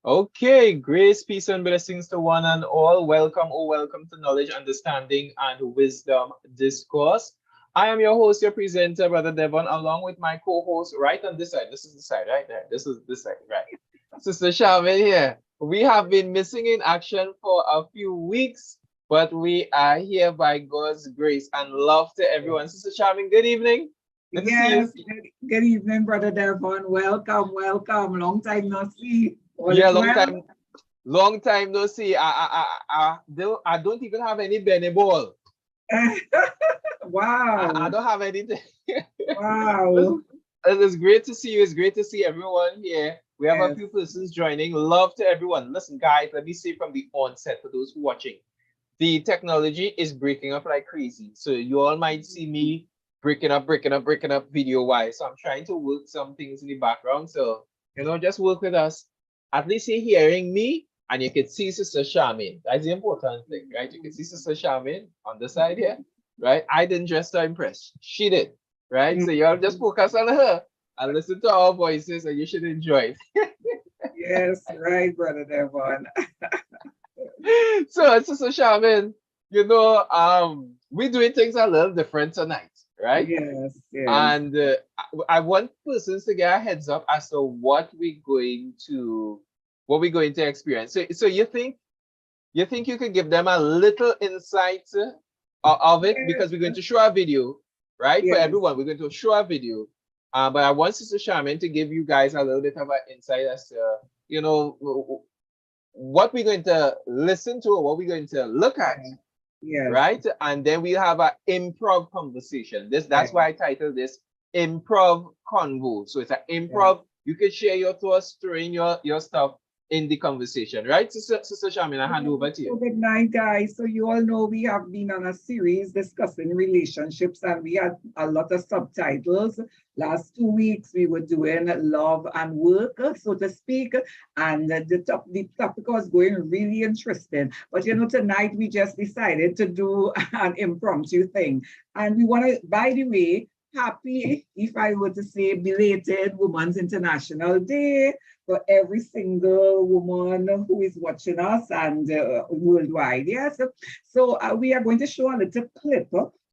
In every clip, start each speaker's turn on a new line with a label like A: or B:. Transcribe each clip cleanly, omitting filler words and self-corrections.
A: Okay, grace, peace, and blessings to one and all. Welcome, oh, welcome to Knowledge, Understanding, and Wisdom Discourse. I am your host, your presenter, Brother Devon, along with my co-host right on this side. This is the side right there. This is this side, right? Sister Charmaine here. We have been missing in action for a few weeks, but we are here by God's grace and love to everyone. Sister Charmaine, good evening. Good to see you.
B: Yes, good evening, Brother Devon. Welcome, welcome. Long time no see. All
A: Yeah,
B: is well?
A: long time no see. I don't even have any Benny ball. I
B: Wow,
A: don't have anything.
B: wow.
A: It's great to see you. It's great to see everyone here. We have a
B: Yes,
A: few persons joining. Love to everyone. Listen, guys, let me say from the onset for those who are watching, the technology is breaking up like crazy. So you all might see me breaking up video wise. So I'm trying to work some things in the background. So, just work with us. At least you're hearing me and you can see Sister Charmaine. That's the important thing, right? You can see Sister Charmaine on the side here, right? I didn't dress to impress. She did, right? So y'all just
B: mhm.
A: focus on her and listen to our voices and you should enjoy
B: Yes, right, Brother Devon.
A: it. So Sister Charmaine, we're doing things a little different tonight, right?
B: Yes, yes.
A: And I want persons to get a heads up as to what we're going to experience. So you think you could give them a little insight of it
B: Yes,
A: because we're going to show a video, right? For
B: yes.
A: everyone, we're going to show a video. But I want Sister Charmaine to give you guys a little bit of an insight as to what we're going to listen to or what we're going to look at,
B: Yes, yes,
A: right? And then we have an improv conversation. That's
B: yes,
A: why I titled this Improv Convo. So it's an
B: yes.
A: improv. You can share your thoughts, throw in your stuff in the conversation, right? Sister Charmaine, I hand over to
B: So
A: you.
B: good night, guys. So you all know we have been on a series discussing relationships, and we had a lot of subtitles. Last 2 weeks, we were doing love and work, so to speak, and the topic was going really interesting. But tonight we just decided to do an impromptu thing, and we want to. By the way, happy, if I were to say, belated Women's International Day for every single woman who is watching us and worldwide. Yes. So we are going to show a little clip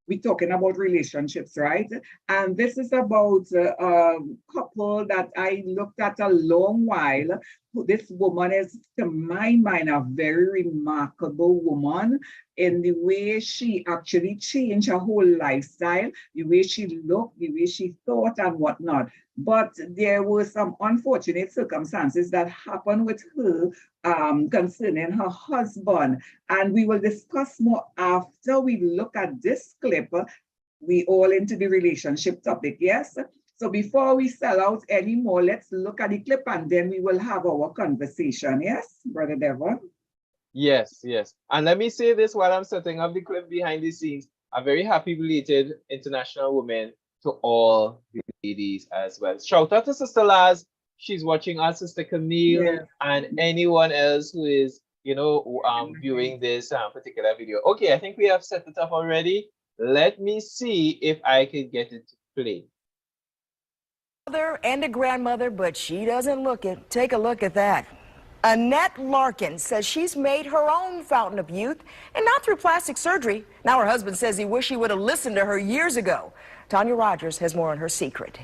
B: we're talking about relationships, right? And this is about a couple that I looked at a long while. This woman is, to my mind, a very remarkable woman in the way she actually changed her whole lifestyle, the way she looked, the way she thought, and whatnot. But there were some unfortunate circumstances that happened with her concerning her husband. And we will discuss more after we look at this clip. We all into the relationship topic, yes? So before we sell out anymore, let's look at the clip and then we will have our conversation, yes, Brother Devon?
A: Yes, yes. And let me say this while I'm setting up the clip behind the scenes. A very happy belated International Women to all the ladies as well. Shout out to Sister Laz. She's watching us, Sister Camille,
B: Yes.
A: and anyone else who is, viewing this particular video. Okay, I think we have set it up already. Let me see if I can get it to play.
C: Mother and a grandmother, but she doesn't look it. Take a look at that. Annette Larkin says she's made her own fountain of youth, and not through plastic surgery. Now her husband says he wish he would have listened to her years ago. Tanya Rogers has more on her secret.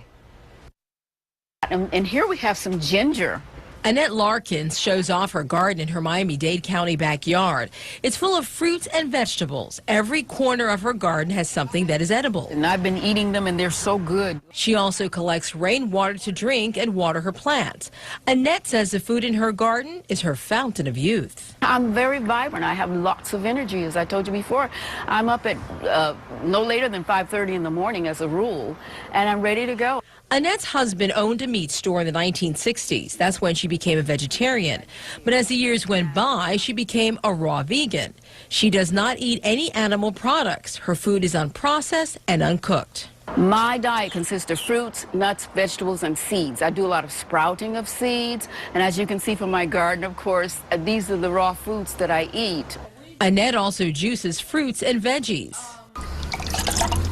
D: And here we have some ginger.
E: Annette Larkin shows off her garden in her Miami-Dade County backyard. It's full of fruits and vegetables. Every corner of her garden has something that is edible.
D: And I've been eating them, and they're so good.
E: She also collects rainwater to drink and water her plants. Annette says the food in her garden is her fountain of youth.
D: I'm very vibrant. I have lots of energy, as I told you before. I'm up at no later than 5:30 in the morning as a rule, and I'm ready to go.
E: Annette's husband owned a meat store in the 1960s. That's when she became a vegetarian. But as the years went by, she became a raw vegan. She does not eat any animal products. Her food is unprocessed and uncooked.
D: My diet consists of fruits, nuts, vegetables, and seeds. I do a lot of sprouting of seeds, and as you can see from my garden, of course, these are the raw foods that I eat.
E: Annette also juices fruits and veggies.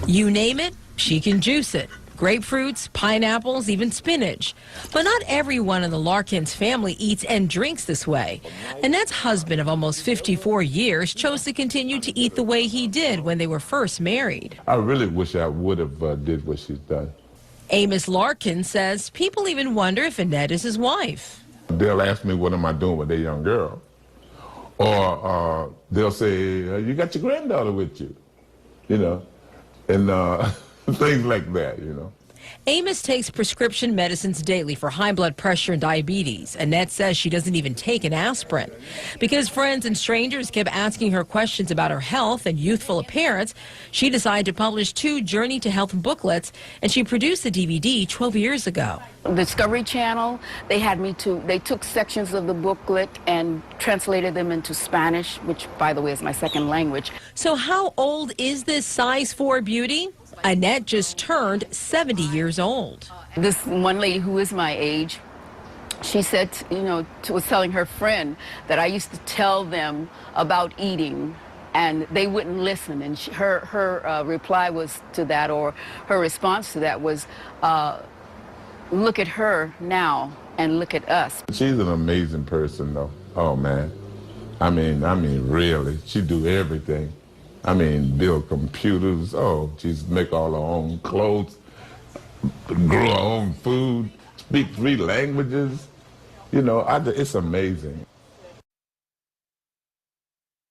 E: You name it, she can juice it. Grapefruits, pineapples, even spinach. But not everyone in the Larkins family eats and drinks this way. Annette's husband of almost 54 years chose to continue to eat the way he did when they were first married.
F: I really wish I would have did what she's done.
E: Amos Larkin says people even wonder if Annette is his wife.
F: They'll ask me, what am I doing with a young girl? Or they'll say, you got your granddaughter with you, and things like that,
E: Amos takes prescription medicines daily for high blood pressure and diabetes. Annette says she doesn't even take an aspirin. Because friends and strangers kept asking her questions about her health and youthful appearance, she decided to publish 2 Journey to Health booklets, and she produced the DVD 12 years ago.
D: Discovery Channel, they took sections of the booklet and translated them into Spanish, which, by the way, is my second language.
E: So how old is this size 4 beauty? Annette just turned 70 years old.
D: This one lady who is my age, she said, was telling her friend that I used to tell them about eating and they wouldn't listen. And her reply was to that, or her response to that was, look at her now and look at us.
F: She's an amazing person, though. Oh, man. I mean, really, she do everything. Build computers. Oh, she's make all her own clothes, grow her own food, speak 3 languages. It's amazing.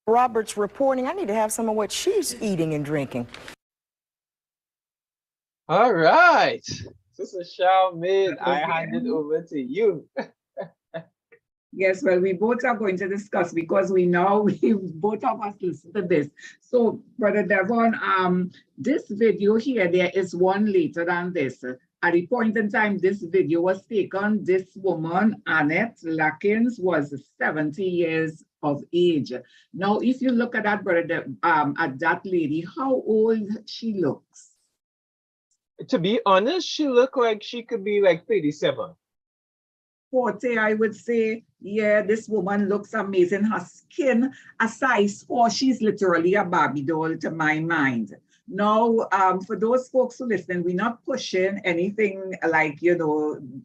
C: Robert's reporting. I need to have some of what she's eating and drinking.
A: All right. Sister Charmaine, I hand it over to you.
B: Yes, well, we both are going to discuss because we both of us listen to this. So, Brother Devon, this video here, there is one later than this. At the point in time this video was taken, this woman, Annette Larkins, was 70 years of age. Now, if you look at that, Brother, at that lady, how old she looks?
A: To be honest, she looked like she could be like 37.
B: 40, I would say. Yeah, this woman looks amazing. Her skin, a size 4, she's literally a Barbie doll to my mind. Now, for those folks who listen, we're not pushing anything like,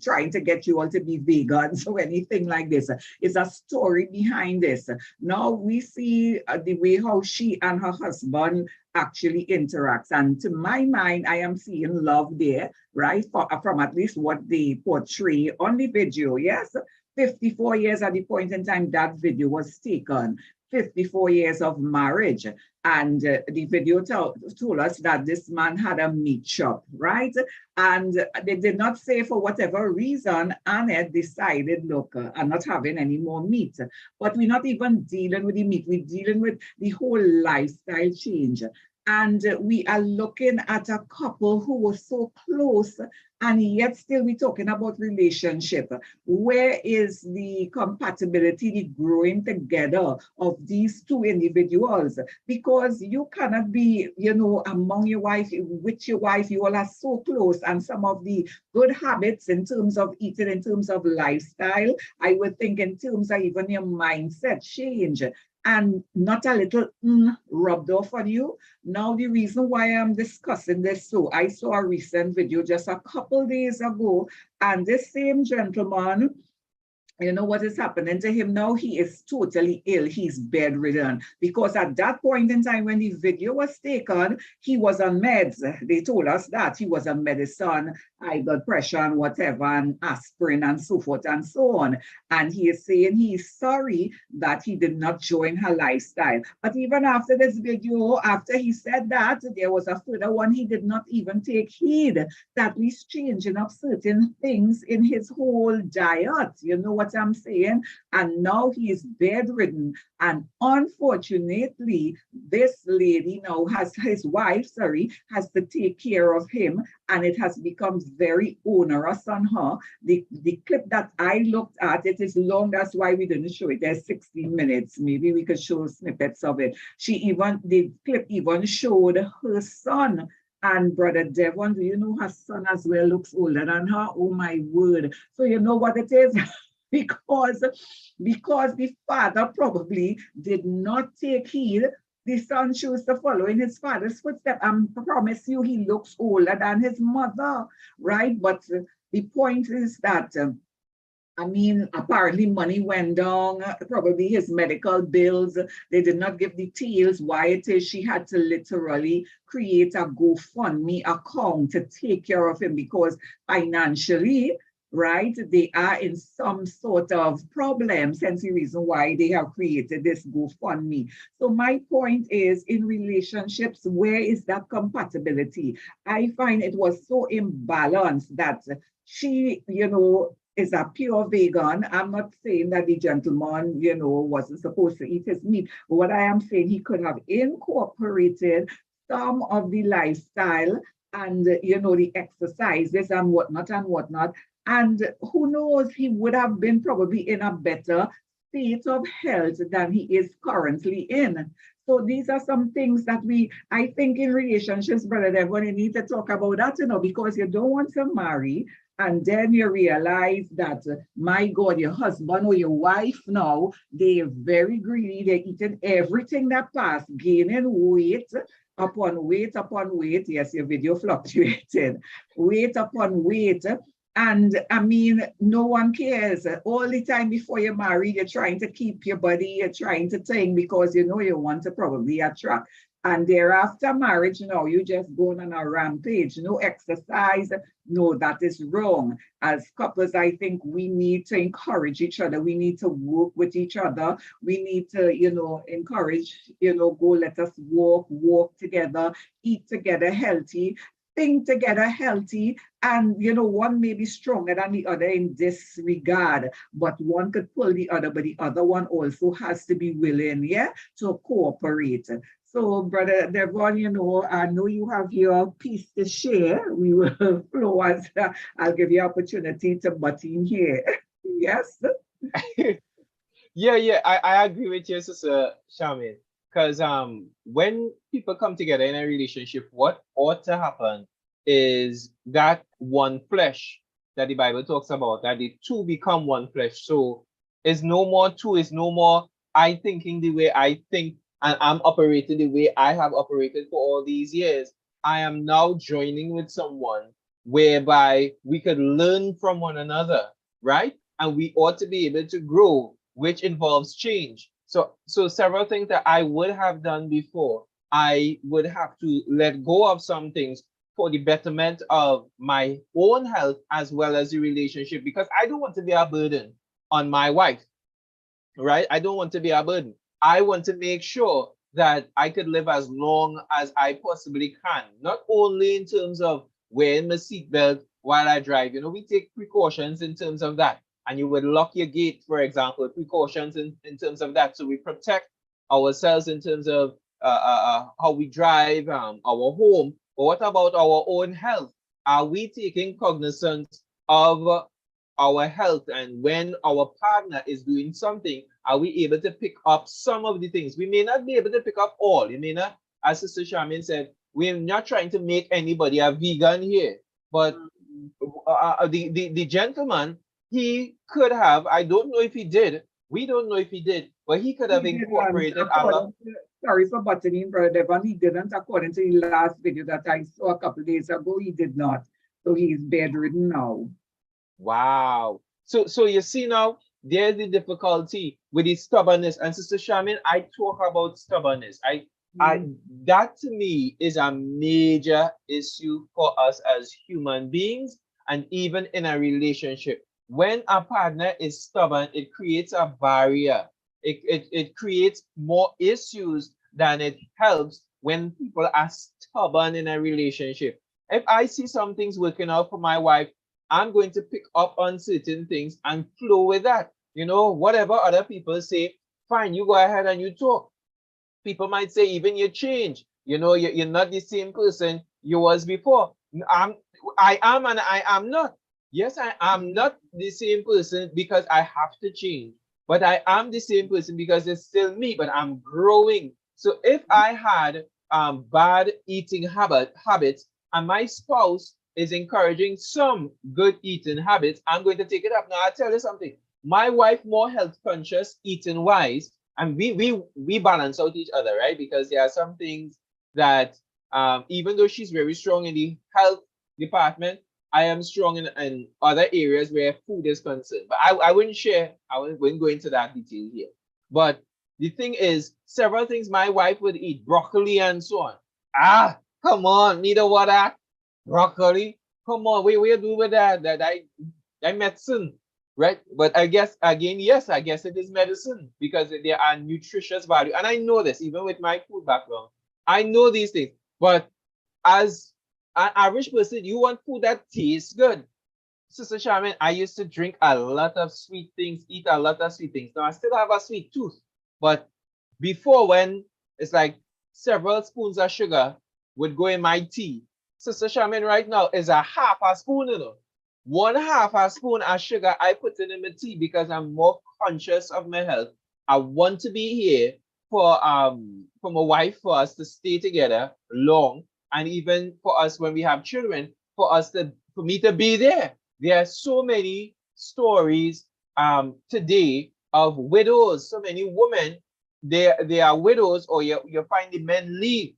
B: trying to get you all to be vegans or anything like this. It's a story behind this. Now we see the way how she and her husband actually interacts. And to my mind, I am seeing love there, right? From at least what they portray on the video. Yes, 54 years at the point in time that video was taken. 54 years of marriage. And the video told us that this man had a meat shop, right? And they did not say for whatever reason, Annette decided, look, I'm not having any more meat. But we're not even dealing with the meat. We're dealing with the whole lifestyle change. And we are looking at a couple who was so close, and yet still we're talking about relationship. Where is the compatibility, the growing together of these two individuals? Because you cannot be, among your wife, with your wife, you all are so close, and some of the good habits in terms of eating, in terms of lifestyle, I would think in terms of even your mindset change, and not a little rubbed off on you. Now, the reason why I'm discussing this, so I saw a recent video just a couple days ago, and this same gentleman, you know what is happening to him now? He is totally ill. He's bedridden, because at that point in time when the video was taken, he was on meds. They told us that he was on medicine, high blood pressure and whatever, and aspirin and so forth and so on. And he is saying he's sorry that he did not join her lifestyle. But even after this video, after he said that, there was a further one. He did not even take heed that he's changing up certain things in his whole diet. You know what I'm saying? And now he is bedridden. And unfortunately, this lady now his wife, has to take care of him. And it has become very onerous on her. The clip that I looked at, it is long, that's why we didn't show it. There's 16 minutes. Maybe we could show snippets of it. The clip even showed her son. And Brother Devon, do you know her son as well looks older than her? Oh my word. So you know what it is? because the father probably did not take heed. The son chose to follow in his father's footsteps. I promise you, he looks older than his mother, right? But the point is that, apparently money went down, probably his medical bills. They did not give details why it is she had to literally create a GoFundMe account to take care of him, because financially, right, they are in some sort of problems, hence the reason why they have created this GoFundMe. So my point is, in relationships, where is that compatibility? I find it was so imbalanced that she, is a pure vegan. I'm not saying that the gentleman, wasn't supposed to eat his meat. But what I am saying, he could have incorporated some of the lifestyle and, the exercises and whatnot. And who knows, he would have been probably in a better state of health than he is currently in. So these are some things that I think in relationships, Brother Devon, you need to talk about that, because you don't want to marry and then you realize that, my God, your husband or your wife now, they're very greedy. They're eating everything that passes, gaining weight upon weight upon weight. Yes, your video fluctuated. Weight upon weight. And no one cares. All the time before you're married, you're trying to keep your body, you're trying to think, because you want to probably attract. And thereafter marriage, you just going on a rampage. No exercise. No, that is wrong. As couples, I think we need to encourage each other. We need to work with each other. We need to, encourage, go let us walk together, eat together healthy, think together healthy, and one may be stronger than the other in this regard, but one could pull the other, but the other one also has to be willing, to cooperate. So, Brother Devon, I know you have your piece to share. We will flow as I'll give you opportunity to butt in here. Yes.
A: Yeah, I agree with you, Sister Shamin. Because when people come together in a relationship, what ought to happen is that one flesh that the Bible talks about, that the two become one flesh. So it's no more two, it's no more I thinking the way I think and I'm operating the way I have operated for all these years, I am now joining with someone whereby we could learn from one another, right? And we ought to be able to grow, which involves change. So several things that I would have done before, I would have to let go of some things for the betterment of my own health as well as the relationship, because I don't want to be a burden on my wife, right? I don't want to be a burden. I want to make sure that I could live as long as I possibly can, not only in terms of wearing my seatbelt while I drive. You know, we take precautions in terms of that. And you would lock your gate, for example, precautions in terms of that. So we protect ourselves in terms of how we drive, our home. But what about our own health? Are we taking cognizance of our health? And when our partner is doing something, are we able to pick up some of the things? We may not be able to pick up all. You may not, as Sister Charmaine said, we're not trying to make anybody a vegan here. But the gentleman, he could have, I don't know if he did, we don't know if he did, but he could have
B: He didn't,
A: incorporated a lot.
B: sorry for butting in, Brother Devon. He didn't, according to the last video that I saw a couple days ago, he did not. So he's bedridden now.
A: Wow. So you see now, there's the difficulty with the stubbornness. And Sister Charmaine, I talk about stubbornness. I that to me is a major issue for us as human beings, and even in a relationship. When a partner is stubborn, it creates a barrier. It creates more issues than it helps when people are stubborn in a relationship. If I see some things working out for my wife, I'm going to pick up on certain things and flow with that. You know, whatever other people say, fine, you go ahead and you talk. People might say even you change. You know, you're not the same person you was before. I am and I am not. Yes, I am not the same person because I have to change. But I am the same person because it's still me, but I'm growing. So if I had bad eating habits and my spouse is encouraging some good eating habits, I'm going to take it up. Now I'll tell you something. My wife more health conscious, eating wise, and we balance out each other, right? Because there are some things that even though she's very strong in the health department, I am strong in other areas where food is concerned. But I wouldn't share, wouldn't go into that detail here. But the thing is, several things my wife would eat, broccoli and so on. Ah, come on, neither what that. Broccoli. Come on, what you do with that? That medicine, right? But I guess again, yes, I guess it is medicine because there are nutritious value. And I know this, even with my food background. I know these things. But as an average person, you want food that tastes good. Sister Charmaine, I used to drink a lot of sweet things, eat a lot of sweet things. Now I still have a sweet tooth, but before, when it's like several spoons of sugar would go in my tea, Sister Charmaine right now is a half a spoon, you know. One half a spoon of sugar I put in my tea because I'm more conscious of my health. I want to be here for my wife, for us to stay together long, and even for us when we have children, for me to be there. There are so many stories today of widows, so many women, they are widows, or you find the men leave.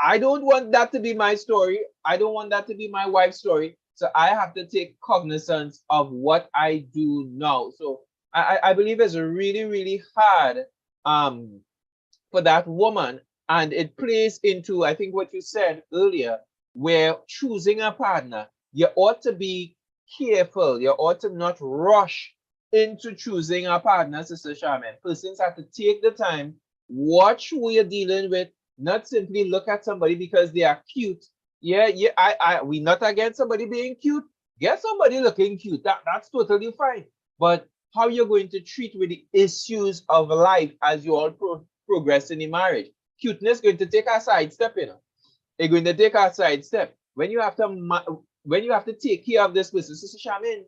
A: I don't want that to be my story. I don't want that to be my wife's story. So I have to take cognizance of what I do now. So I believe it's really, really hard for that woman. And it plays into, I think, what you said earlier, where choosing a partner, you ought to be careful. You ought to not rush into choosing a partner, Sister Charmaine. Persons have to take the time, watch who you're dealing with, not simply look at somebody because they are cute. Yeah, we not against somebody being cute. Get somebody looking cute. That's totally fine. But how you're going to treat with the issues of life as you all progress in the marriage. Cuteness going to take a side step, you know. It's going to take a side step. When you have to take care of this person, Sister Charmaine,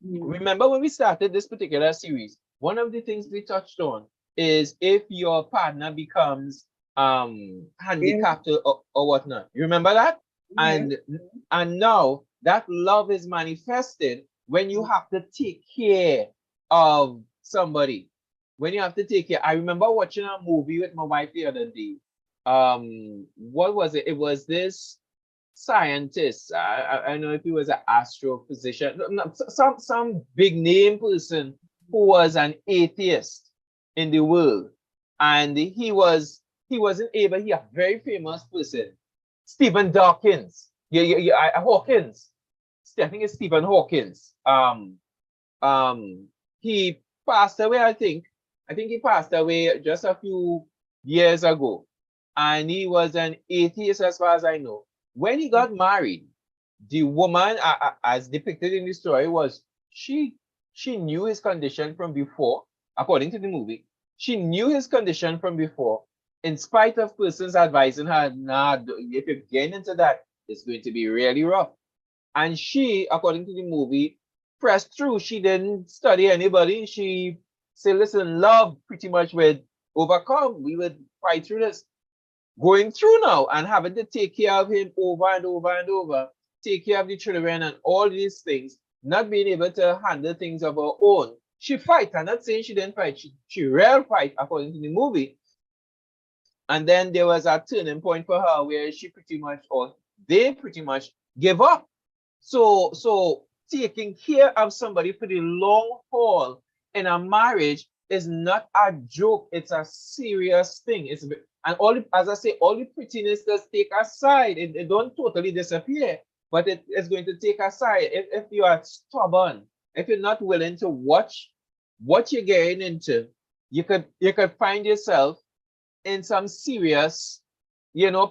A: remember when we started this particular series, one of the things we touched on is if your partner becomes handicapped or whatnot. You remember that? And now that love is manifested when you have to take care of somebody. when you have to take care. I remember watching a movie with my wife the other day. What was it? It was this scientist. I don't know if he was an astrophysician, some big name person who was an atheist in the world, and he wasn't able. He a very famous person, Stephen Dawkins. Hawkins. I think it's Stephen Hawkins. He passed away. I think he passed away just a few years ago, and he was an atheist as far as I know. When he got married, the woman, as depicted in the story, was she knew his condition from before, according to the movie. She knew his condition from before, in spite of persons advising her, nah, if you get into that, it's going to be really rough. And she, according to the movie, pressed through. She didn't study anybody. She said, listen, love pretty much would overcome. We would fight through this. Going through now and having to take care of him over and over and over, take care of the children and all these things, not being able to handle things of her own. She fight. I'm not saying she didn't fight. She real fight, according to the movie. And then there was a turning point for her where she pretty much, or they pretty much give up. So taking care of somebody for the long haul in a marriage is not a joke. It's a serious thing. And as I say, all the prettiness does take aside. It don't totally disappear, but it is going to take aside. If you are stubborn, if you're not willing to watch what you're getting into, you could find yourself in some serious,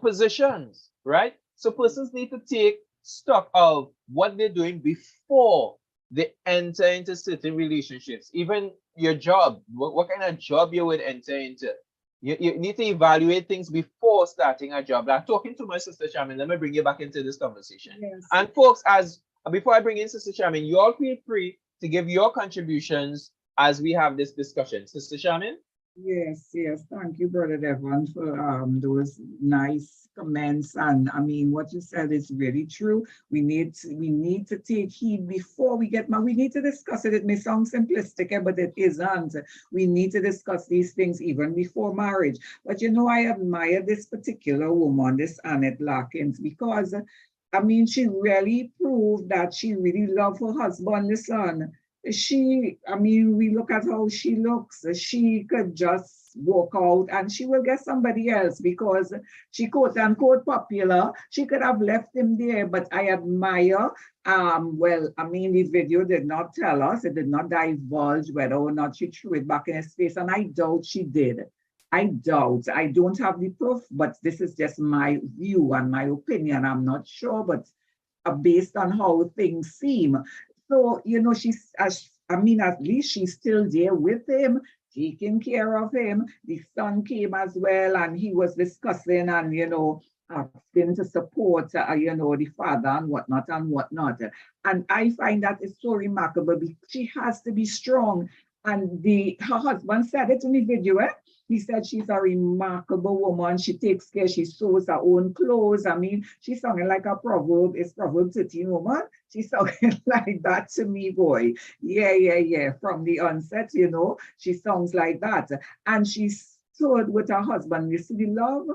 A: positions, right? So persons need to take stock of what they're doing before they enter into certain relationships. Even your job, what kind of job you would enter into. You need to evaluate things before starting a job. I'm talking to my sister Charmin. Let me bring you back into this conversation.
B: Yes.
A: And folks, before I bring in Sister Charmin, you all feel free to give your contributions as we have this discussion. Sister Charmin?
B: Yes, yes. Thank you, Brother Devon, for those nice comments. And I mean, what you said is very true. We need to take heed before we get married. We need to discuss it. It may sound simplistic, but it isn't. We need to discuss these things even before marriage. But I admire this particular woman, this Annette Larkins, because I mean, she really proved that she really loved her husband, the son. We look at how she looks. She could just walk out and she will get somebody else because she quote unquote popular. She could have left him there, but I admire. The video did not tell us, it did not divulge whether or not she threw it back in his face, and I doubt she did. I doubt. I don't have the proof, but this is just my view and my opinion. I'm not sure, but based on how things seem. So, at least she's still there with him, taking care of him. The son came as well, and he was discussing and, asking to support, the father and whatnot. And I find that is so remarkable because she has to be strong. And her husband said it in the video. He said she's a remarkable woman. She takes care. She sews her own clothes. I mean, she's sounding like a proverb. It's Proverb 13 woman. She's sounding like that to me, boy. Yeah. From the onset, she sounds like that. And she stood with her husband. You see the love?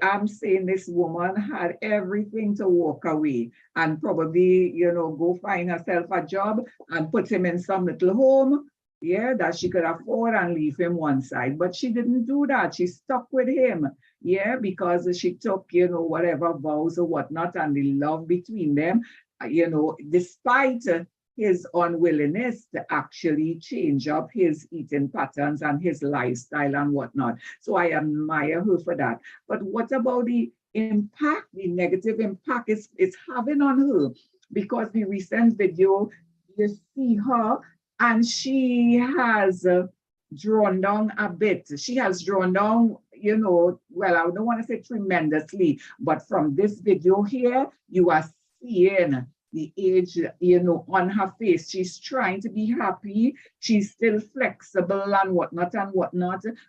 B: I'm saying this woman had everything to walk away and probably, go find herself a job and put him in some little home. Yeah, that she could afford and leave him one side. But she didn't do that. She stuck with him. Yeah, because she took, whatever vows or whatnot and the love between them, despite his unwillingness to actually change up his eating patterns and his lifestyle and whatnot. So I admire her for that. But what about the impact, the negative impact it's having on her? Because the recent video, you see her, and she has drawn down a bit. She has drawn down, I don't want to say tremendously, but from this video here, you are seeing the age, on her face. She's trying to be happy. She's still flexible and whatnot,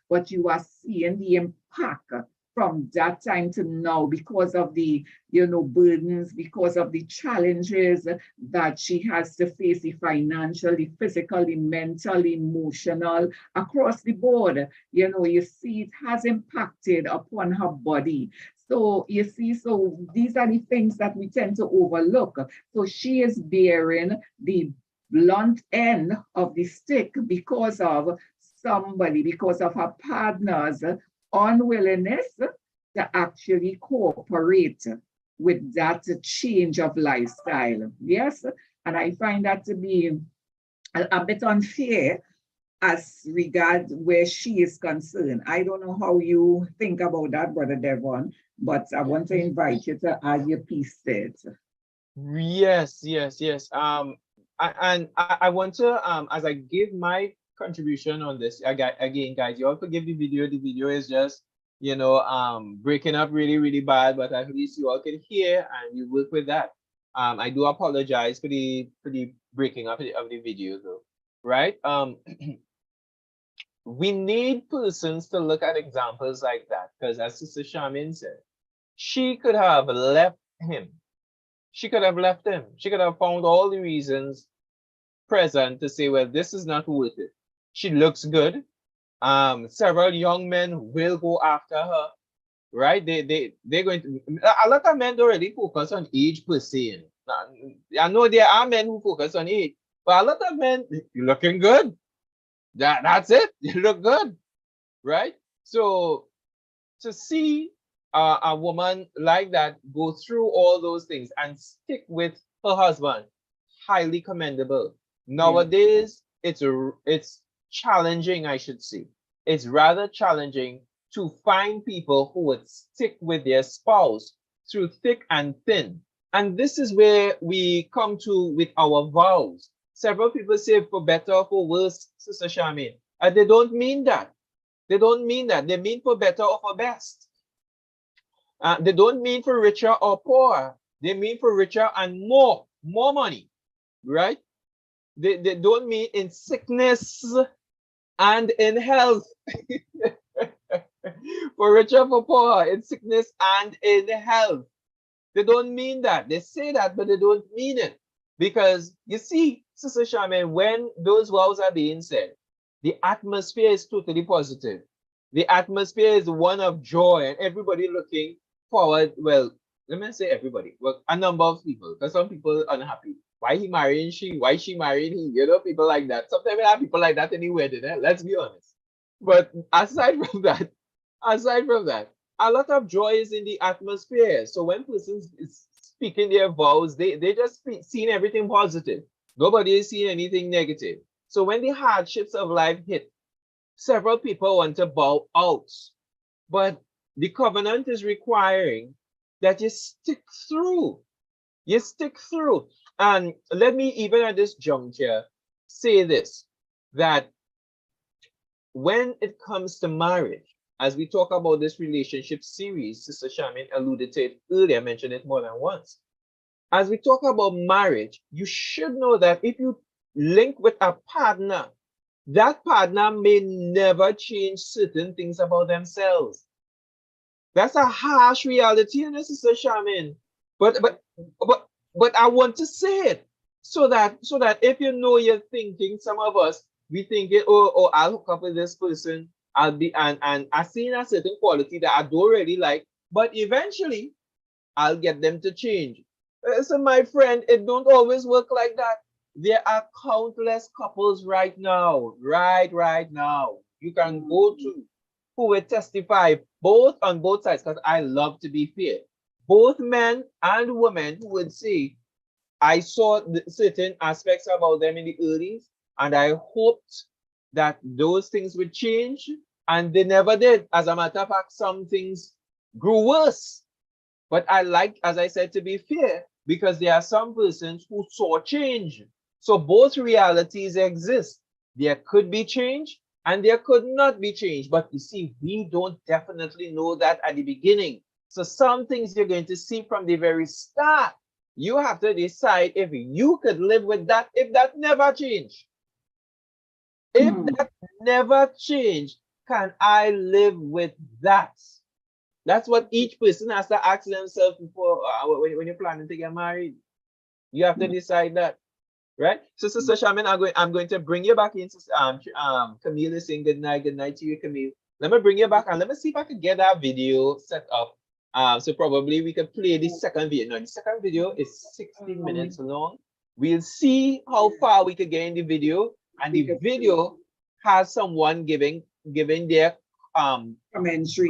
B: but you are seeing the impact from that time to now because of the, burdens, because of the challenges that she has to face, the financial, the physical, the mental, emotional, across the board. You see it has impacted upon her body. So you see, so these are the things that we tend to overlook. So she is bearing the blunt end of the stick because of somebody, because of her partner's unwillingness to actually cooperate with that change of lifestyle. Yes, and I find that to be a bit unfair as regard where she is concerned. I don't know how you think about that, Brother Devon, but I want to invite you to add your piece there.
A: Yes, yes, yes. I want to as I give my contribution on this, again, guys, you all forgive the video. The video is just breaking up really, really bad, but at least you all can hear and you work with that. I do apologize for the breaking up of the video though, right? We need persons to look at examples like that because, as Sister Charmaine said, she could have left him. She could have left him. She could have found all the reasons present to say, well, this is not worth it. She looks good. Several young men will go after her, right? They're going to. A lot of men don't really focus on age per se. I know there are men who focus on age, but a lot of men, you're looking good. That's it. You look good, right? So to see a woman like that go through all those things and stick with her husband, highly commendable. Nowadays, it's challenging, I should say. It's rather challenging to find people who would stick with their spouse through thick and thin. And this is where we come to with our vows. Several people say for better or for worse, Sister Charmaine. And they don't mean that. They don't mean that. They mean for better or for best. They don't mean for richer or poorer. They mean for richer and more money, right? They don't mean in sickness and in health. For richer, for poorer, in sickness and in health. They don't mean that. They say that, but they don't mean it. Because you see, Sister Charmaine, when those vows are being said, the atmosphere is totally positive. The atmosphere is one of joy and everybody looking forward. Well, let me say everybody. Well, a number of people, because some people are unhappy. Why he marrying she? Why she marrying he? People like that. Sometimes we have people like that in the wedding, let's be honest. But aside from that, a lot of joy is in the atmosphere. So when persons is speaking their vows, they just seeing everything positive. Nobody is seeing anything negative. So when the hardships of life hit, several people want to bow out. But the covenant is requiring that you stick through. You stick through. And let me, even at this juncture, say this, that when it comes to marriage, as we talk about this relationship series, Sister Charmaine alluded to it earlier, mentioned it more than once. As we talk about marriage, you should know that if you link with a partner, that partner may never change certain things about themselves. That's a harsh reality, Sister Charmaine. But I want to say it so that if you're thinking, some of us, we thinking, oh, I'll hook up with this person, I'll be and I see a certain quality that I don't really like, but eventually I'll get them to change. So my friend, it don't always work like that. There are countless couples right now, right now. You can go to who will testify on both sides, because I love to be fair. Both men and women who would say, I saw certain aspects about them in the 80s, and I hoped that those things would change, and they never did. As a matter of fact, some things grew worse. But I like, as I said, to be fair, because there are some persons who saw change. So both realities exist. There could be change and there could not be change. But you see, we don't definitely know that at the beginning. So some things you're going to see from the very start. You have to decide if you could live with that, if that never changed. If that never changed, can I live with that? That's what each person has to ask themselves before when you're planning to get married. You have to decide that, right? So, Sister Shaman, I'm going to bring you back in. Camille is saying good night to you, Camille. Let me bring you back and let me see if I can get that video set up. So probably we could play the second video. Now, the second video is 16 minutes long. We'll see how far we could get in the video, and the video has someone giving their
B: commentary.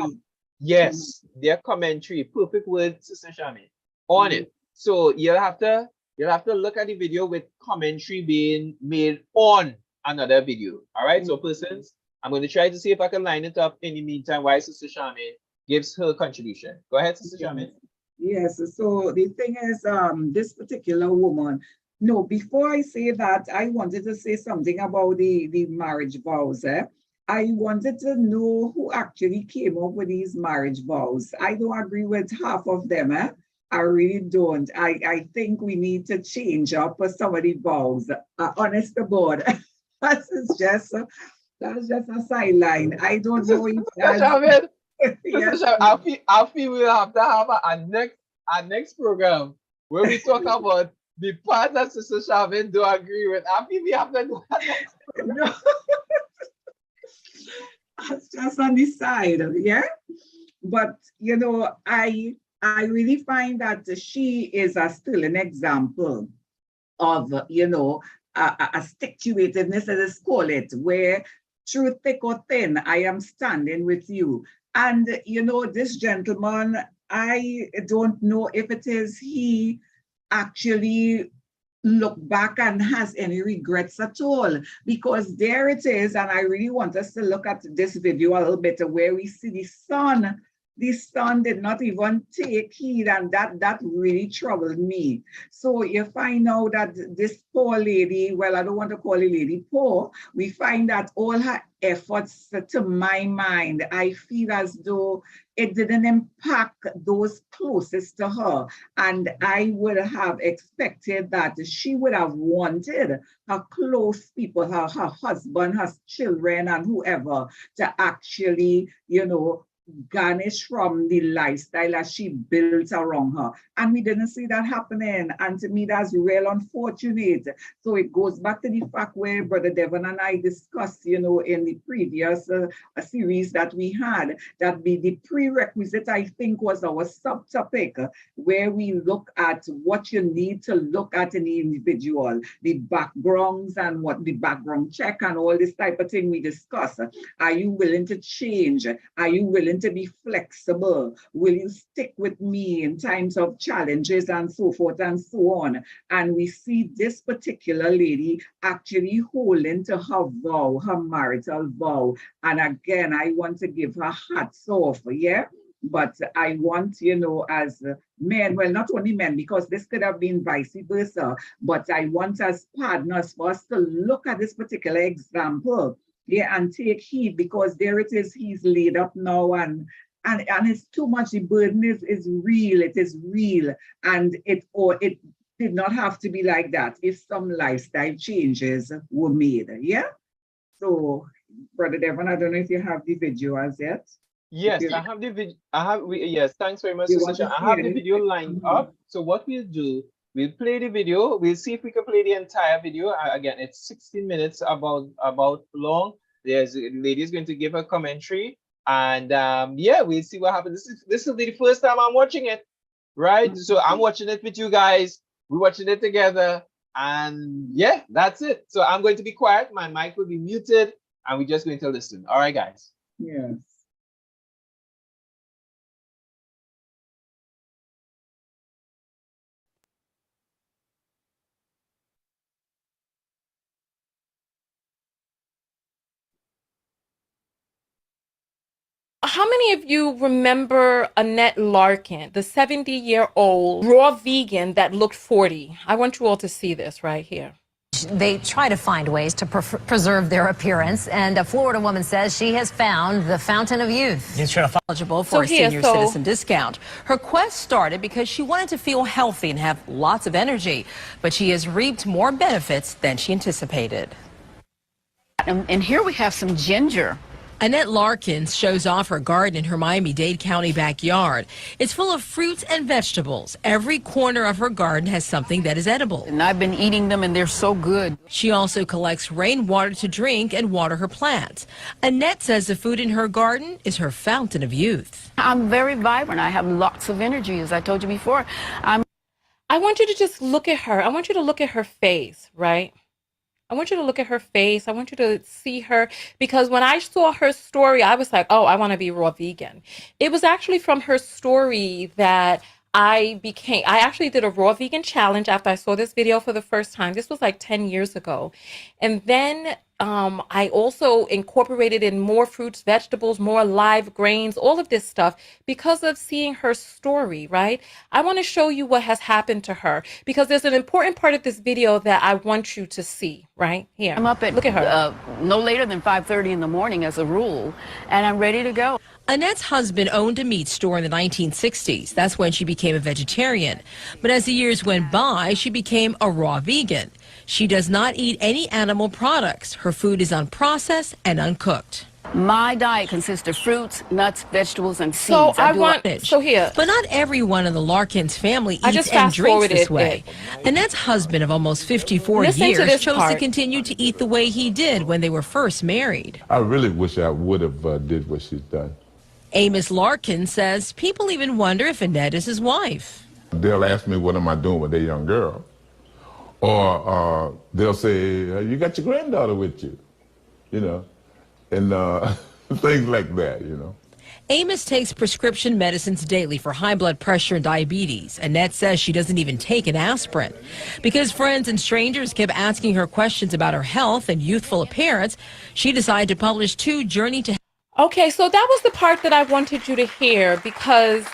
A: Yes, their commentary. Perfect word, Sister Shaman, on it. So you'll have to look at the video with commentary being made on another video. All right. So persons, I'm going to try to see if I can line it up in the meantime while Sister Shaman gives her contribution. Go ahead, Sister Shaman.
B: Yes. So the thing is, this particular woman. No, before I say that, I wanted to say something about the marriage vows. I wanted to know who actually came up with these marriage vows. I don't agree with half of them. I really don't. I think we need to change up some of the vows. Honest to God, that's just a sideline. I don't know if that's...
A: Yes. I feel we'll have to have a next program where we talk about the part that Sister Shaman do agree with. I feel we have to do that next program.
B: That's just on the side, yeah. But you know, I really find that she is still an example of, you know, a stick-to-itiveness, let's call it, where through thick or thin, I am standing with you. And, you know, this gentleman, I don't know if it is he actually look back and has any regrets at all, because there it is. And I really want us to look at this video a little bit where we see the son did not even take heed, and that really troubled me. So you find out that this poor lady, well, I don't want to call a lady poor, we find that all her efforts, to my mind, I feel as though it didn't impact those closest to her. And I would have expected that she would have wanted her close people, her husband, her children, and whoever, to actually, you know, garnish from the lifestyle that she built around her. And we didn't see that happening. And to me, that's real unfortunate. So it goes back to the fact where Brother Devon and I discussed, you know, in the previous series that we had, that the prerequisite, I think, was our subtopic, where we look at what you need to look at in the individual, the backgrounds and what the background check and all this type of thing we discuss. Are you willing to change? Are you willing to be flexible? Will you stick with me in times of challenges and so forth and so on? And we see this particular lady actually holding to her vow, her marital vow. And again, I want to give her hats off, yeah? But I want, you know, as men, well, not only men, because this could have been vice versa, but I want as partners for us to look at this particular example, yeah, and take heed, because there it is, he's laid up now, and it's too much. The burden is real. It is real, and it did not have to be like that if some lifestyle changes were made. Yeah. So, Brother Devon, I don't know if you have the video as yet.
A: Yes, I have the video. Yes, thanks very much, Sister. I have the video lined up. So what we'll do, we'll play the video. We'll see if we can play the entire video. Again, it's 16 minutes about long. The lady is going to give her commentary, and yeah, we'll see what happens. This will be the first time I'm watching it, right? So I'm watching it with you guys. We're watching it together, and yeah, that's it. So I'm going to be quiet. My mic will be muted, and we're just going to listen. All right, guys.
B: Yes.
G: How many of you remember Annette Larkin, the 70-year-old raw vegan that looked 40? I want you all to see this right here.
H: They try to find ways to preserve their appearance, and a Florida woman says she has found the fountain of youth.
E: Eligible for a senior citizen discount. Her quest started because she wanted to feel healthy and have lots of energy, but she has reaped more benefits than she anticipated.
D: And here we have some ginger.
E: Annette Larkins shows off her garden in her Miami-Dade County backyard. It's full of fruits and vegetables. Every corner of her garden has something that is edible.
D: And I've been eating them, and they're so good.
E: She also collects rainwater to drink and water her plants. Annette says the food in her garden is her fountain of youth.
D: I'm very vibrant. I have lots of energy, as I told you before.
G: I want you to just look at her. I want you to look at her face, right? I want you to look at her face. I want you to see her, because when I saw her story, I was like, oh, I want to be raw vegan. It was actually from her story that I actually did a raw vegan challenge after I saw this video for the first time. This was like 10 years ago. And then I also incorporated in more fruits, vegetables, more live grains, all of this stuff because of seeing her story, right? I want to show you what has happened to her because there's an important part of this video that I want you to see, right? Here.
D: I'm up at,
G: look at her.
D: No later than 5:30 in the morning as a rule, and I'm ready to go.
E: Annette's husband owned a meat store in the 1960s. That's when she became a vegetarian. But as the years went by, she became a raw vegan. She does not eat any animal products. Her food is unprocessed and uncooked.
D: My diet consists of fruits, nuts, vegetables, and seeds.
E: But not everyone in the Larkins family eats and drinks this way. Annette's husband of almost 54 years chose to continue to eat the way he did when they were first married.
F: I really wish I would have did what she's done.
E: Amos Larkin says people even wonder if Annette is his wife.
F: They'll ask me, what am I doing with their young girl? Or they'll say, you got your granddaughter with you, you know, and things like that, you know.
E: Amos takes prescription medicines daily for high blood pressure and diabetes. Annette says she doesn't even take an aspirin. Because friends and strangers kept asking her questions about her health and youthful appearance, she decided to publish 2 Journey to Health.
G: Okay, so that was the part that I wanted you to hear because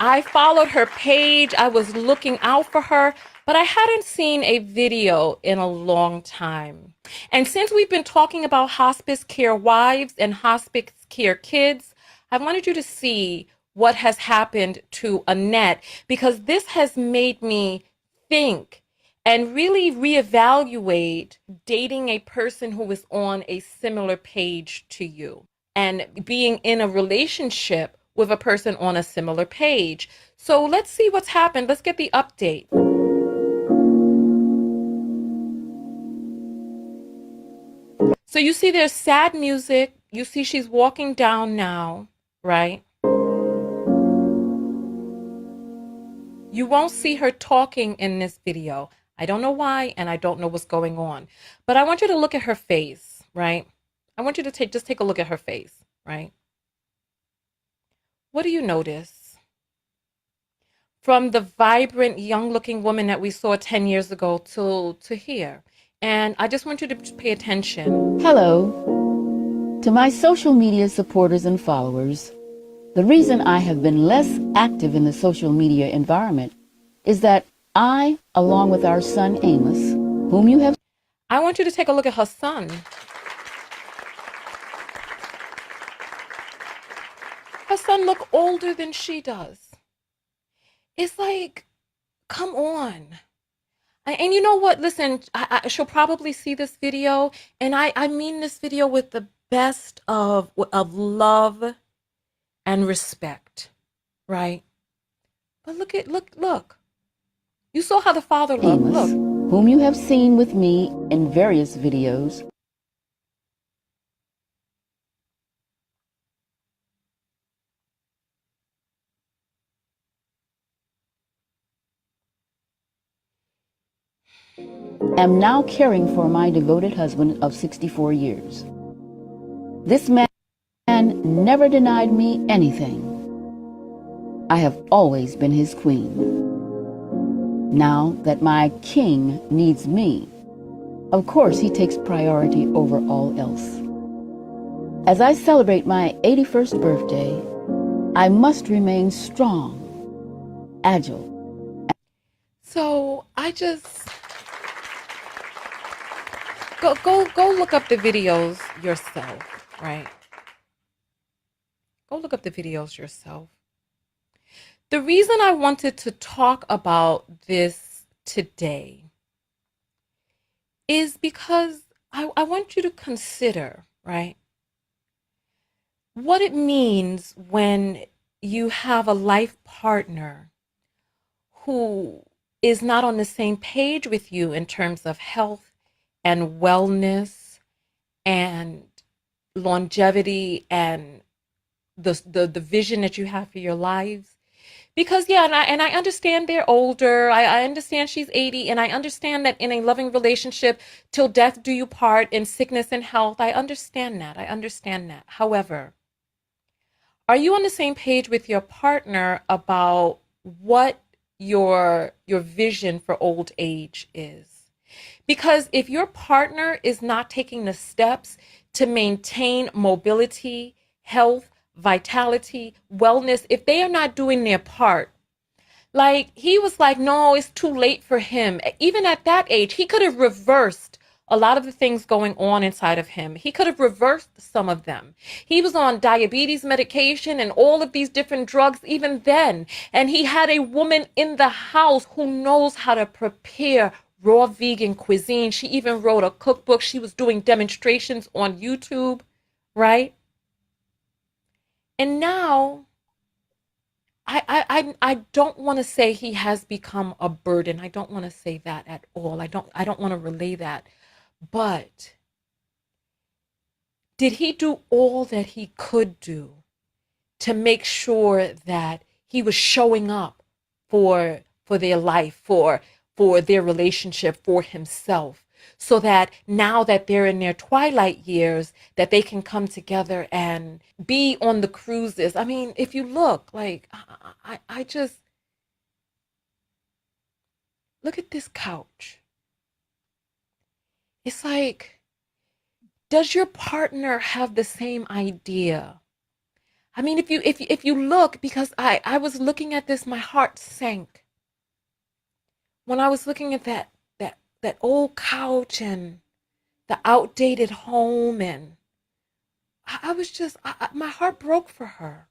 G: I followed her page. I was looking out for her, but I hadn't seen a video in a long time. And since we've been talking about hospice care wives and hospice care kids, I wanted you to see what has happened to Annette because this has made me think and really reevaluate dating a person who is on a similar page to you and being in a relationship with a person on a similar page. So let's see what's happened. Let's get the update. So you see there's sad music. You see she's walking down now, right? You won't see her talking in this video. I don't know why, and I don't know what's going on. But I want you to look at her face, right? I want you to just take a look at her face, right? What do you notice? From the vibrant, young-looking woman that we saw 10 years ago to here. And I just want you to pay attention.
D: Hello. To my social media supporters and followers, the reason I have been less active in the social media environment is that I, along with our son Amos, whom you have...
G: I want you to take a look at her son. Her son look older than she does. It's like, come on. And you know what? Listen, she'll probably see this video, and I mean this video with the best of love and respect, right? But look. You saw how the father looked.
D: Amos,
G: Look.
D: whom you have seen with me in various videos. Am now caring for my devoted husband of 64 years. This man never denied me anything. I have always been his queen. Now that my king needs me, of course he takes priority over all else. As I celebrate my 81st birthday, I must remain strong, agile.
G: So I just go look up the videos yourself, right? Go look up the videos yourself. The reason I wanted to talk about this today is because I want you to consider, right? what it means when you have a life partner who is not on the same page with you in terms of health and wellness and longevity and the vision that you have for your lives. Because yeah, and I understand they're older. I understand she's 80, and I understand that in a loving relationship, till death do you part, in sickness and health. I understand that. I understand that. However, are you on the same page with your partner about what your vision for old age is? Because if your partner is not taking the steps to maintain mobility, health, vitality, wellness, if they are not doing their part, like he was like, no, it's too late for him. Even at that age, he could have reversed a lot of the things going on inside of him. He could have reversed some of them. He was on diabetes medication and all of these different drugs even then. And he had a woman in the house who knows how to prepare raw vegan cuisine. She even wrote a cookbook. She was doing demonstrations on YouTube, right? And now I don't want to say he has become a burden. I don't want to say that at all. I don't want to relay that. But did he do all that he could do to make sure that he was showing up for their life, for their relationship, for himself, so that now that they're in their twilight years, that they can come together and be on the cruises? I mean, if you look, like, I just look at this couch. It's like, does your partner have the same idea? I mean, if you look, because I was looking at this, my heart sank when I was looking at that old couch and the outdated home, and I was just, my heart broke for her.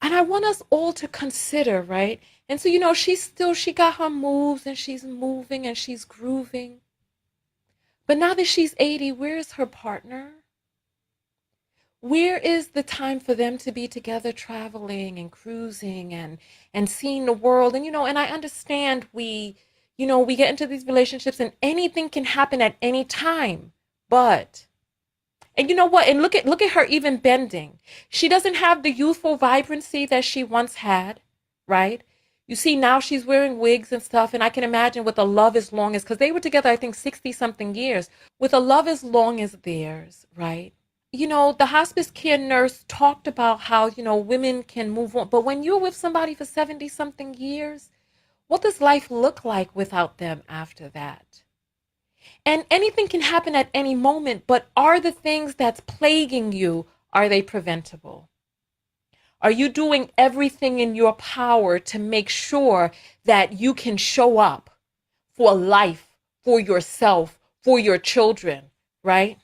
G: And I want us all to consider, right? And so, she got her moves and she's moving and she's grooving. But now that she's 80, where's her partner? Where is the time for them to be together traveling and cruising and seeing the world? And I understand we get into these relationships and anything can happen at any time. But, and you know what? And look at her even bending. She doesn't have the youthful vibrancy that she once had, right? You see, now she's wearing wigs and stuff. And I can imagine with a love as long as, because they were together, I think 60 something years, with a love as long as theirs, right? The hospice care nurse talked about how, women can move on. But when you're with somebody for 70 something years, what does life look like without them after that? And anything can happen at any moment, but are the things that's plaguing you, are they preventable? Are you doing everything in your power to make sure that you can show up for life, for yourself, for your children, right?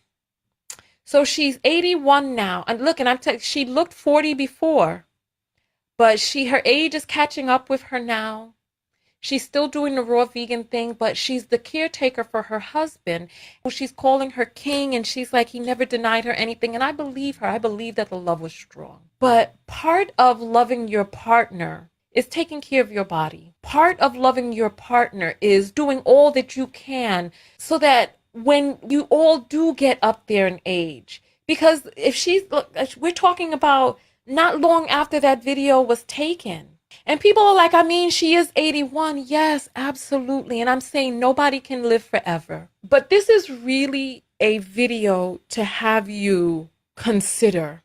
G: So she's 81 now. And look, and she looked 40 before, but her age is catching up with her now. She's still doing the raw vegan thing, but she's the caretaker for her husband. She's calling her king, and she's like, he never denied her anything. And I believe her. I believe that the love was strong. But part of loving your partner is taking care of your body. Part of loving your partner is doing all that you can so that when you all do get up there in age, because we're talking about not long after that video was taken. And people are like, I mean, she is 81. Yes, absolutely. And I'm saying nobody can live forever. But this is really a video to have you consider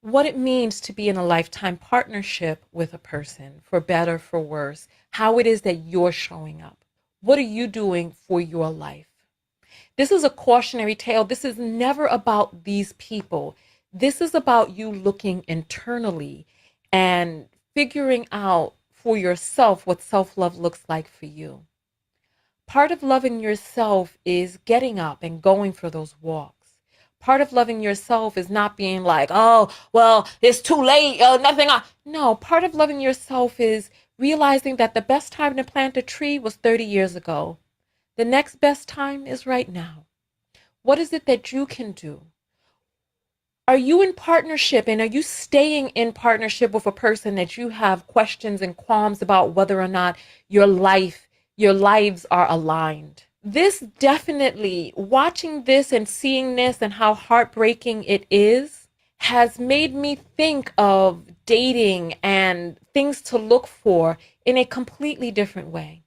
G: what it means to be in a lifetime partnership with a person, for better, for worse, how it is that you're showing up. What are you doing for your life? This is a cautionary tale. This is never about these people. This is about you looking internally and figuring out for yourself what self-love looks like for you. Part of loving yourself is getting up and going for those walks. Part of loving yourself is not being like, oh, well, it's too late, nothing. No, part of loving yourself is realizing that the best time to plant a tree was 30 years ago. The next best time is right now. What is it that you can do? Are you in partnership, and are you staying in partnership with a person that you have questions and qualms about whether or not your lives are aligned? This definitely, watching this and seeing this and how heartbreaking it is, has made me think of dating and things to look for in a completely different way.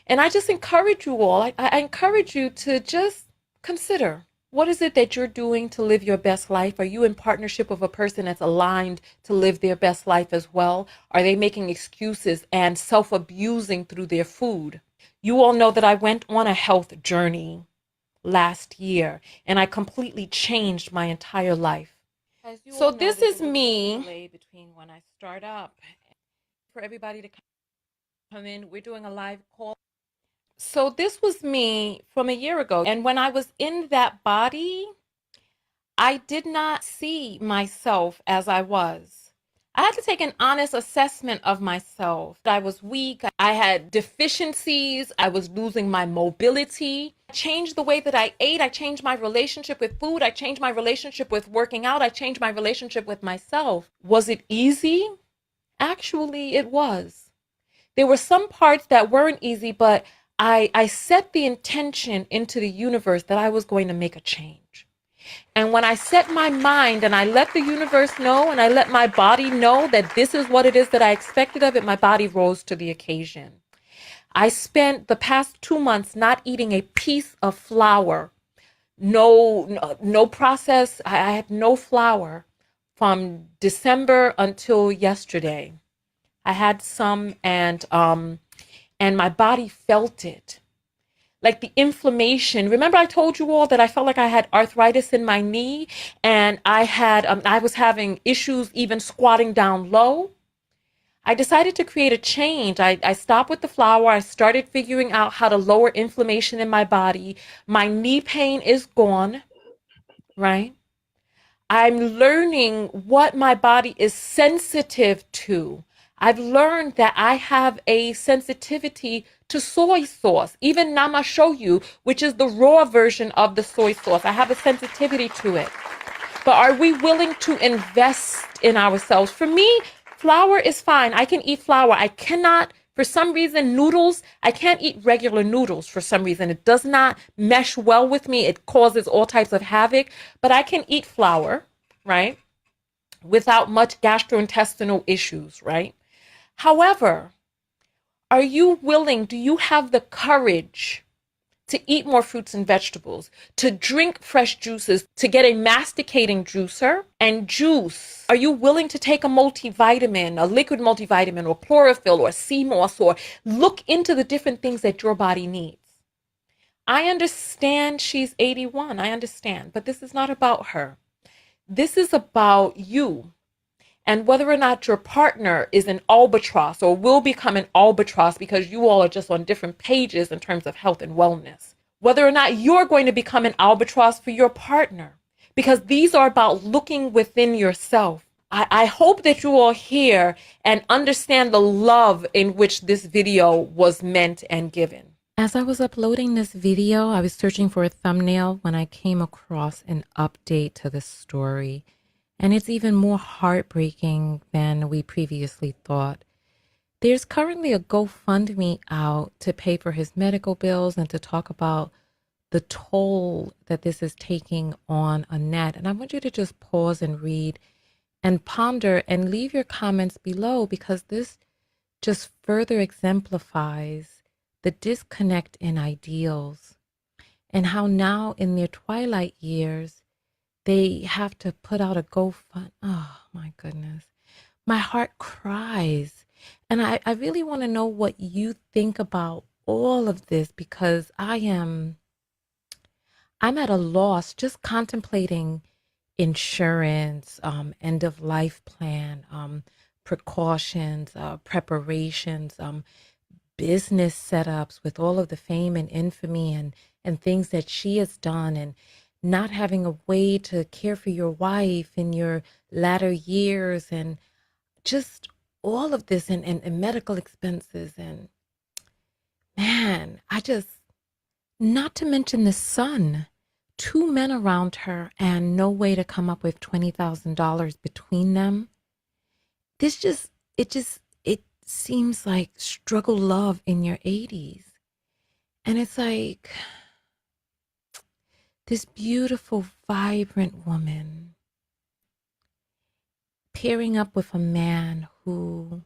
G: And I just encourage you all, I encourage you to just consider, what is it that you're doing to live your best life? Are you in partnership with a person that's aligned to live their best life as well? Are they making excuses and self-abusing through their food? You all know that I went on a health journey last year, and I completely changed my entire life. So this is me. Between when I start up, for everybody to come in, we're doing a live call. So this was me from a year ago, and when I was in that body, I did not see myself as I was. I had to take an honest assessment of myself. I was weak. I had deficiencies. I was losing my mobility. I changed the way that I ate. I changed my relationship with food. I changed my relationship with working out. I changed my relationship with myself. Was it easy? Actually, it was. There were some parts that weren't easy, but I set the intention into the universe that I was going to make a change. And when I set my mind and I let the universe know and I let my body know that this is what it is that I expected of it, my body rose to the occasion. I spent the past 2 months not eating a piece of flour, no process. I had no flour from December until yesterday. I had some, and my body felt it. Like the inflammation. Remember I told you all that I felt like I had arthritis in my knee, and I was having issues even squatting down low. I decided to create a change. I stopped with the flour. I started figuring out how to lower inflammation in my body. My knee pain is gone, right? I'm learning what my body is sensitive to. I've learned that I have a sensitivity to soy sauce, even nama shoyu, which is the raw version of the soy sauce. I have a sensitivity to it. But are we willing to invest in ourselves? For me, flour is fine. I can eat flour. I cannot, for some reason, noodles, I can't eat regular noodles for some reason. It does not mesh well with me. It causes all types of havoc. But I can eat flour, right, without much gastrointestinal issues, right? However, are you willing, do you have the courage to eat more fruits and vegetables, to drink fresh juices, to get a masticating juicer and juice? Are you willing to take a multivitamin, a liquid multivitamin, or chlorophyll, or sea moss, or look into the different things that your body needs? I understand she's 81, I understand, but this is not about her. This is about you. And whether or not your partner is an albatross or will become an albatross because you all are just on different pages in terms of health and wellness. Whether or not you're going to become an albatross for your partner, because these are about looking within yourself. I hope that you all hear and understand the love in which this video was meant and given. As I was uploading this video, I was searching for a thumbnail when I came across an update to the story. And it's even more heartbreaking than we previously thought. There's currently a GoFundMe out to pay for his medical bills and to talk about the toll that this is taking on Annette. And I want you to just pause and read and ponder and leave your comments below, because this just further exemplifies the disconnect in ideals and how now in their twilight years, they have to put out a GoFund. Oh, my goodness. My heart cries. And I really want to know what you think about all of this, because I'm at a loss just contemplating insurance, end of life plan, precautions, preparations, business setups with all of the fame and infamy and things that she has done, and not having a way to care for your wife in your latter years, and just all of this, and medical expenses. And man, not to mention the son, 2 men around her and no way to come up with $20,000 between them. It seems like struggle love in your 80s. And it's like this beautiful, vibrant woman pairing up with a man who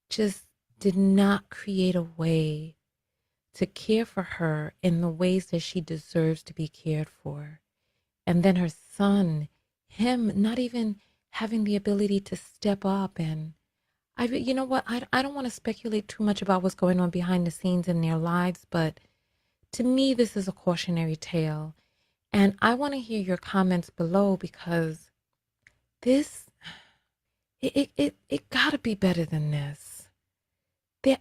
G: just did not create a way to care for her in the ways that she deserves to be cared for. And then her son, him not even having the ability to step up. And you know what? I don't want to speculate too much about what's going on behind the scenes in their lives, but to me, this is a cautionary tale. And I want to hear your comments below, because this, it gotta be better than this. There,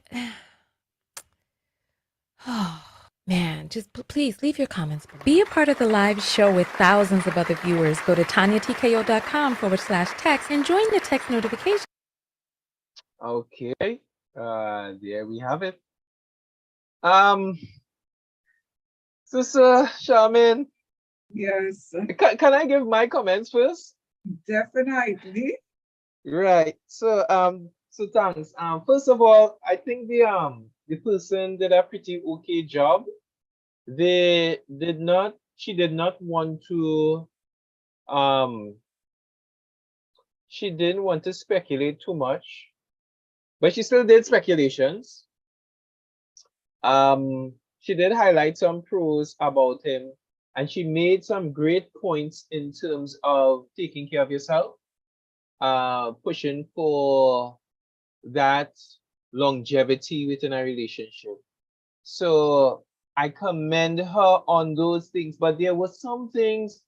G: oh, man, just please leave your comments below. Be a part of the live show with thousands of other viewers. Go to TanyaTKO.com/text and join the text notification.
A: Okay. There we have it. Sister Charmaine,
B: Yes,
A: can I give my comments first?
B: definitely.
A: Right. So thanks. First of all, I think the person did a pretty okay job. She did not want to she didn't want to speculate too much, but she still did speculations. She did highlight some pros about him, and she made some great points in terms of taking care of yourself, pushing for that longevity within a relationship. So I commend her on those things, but there were some things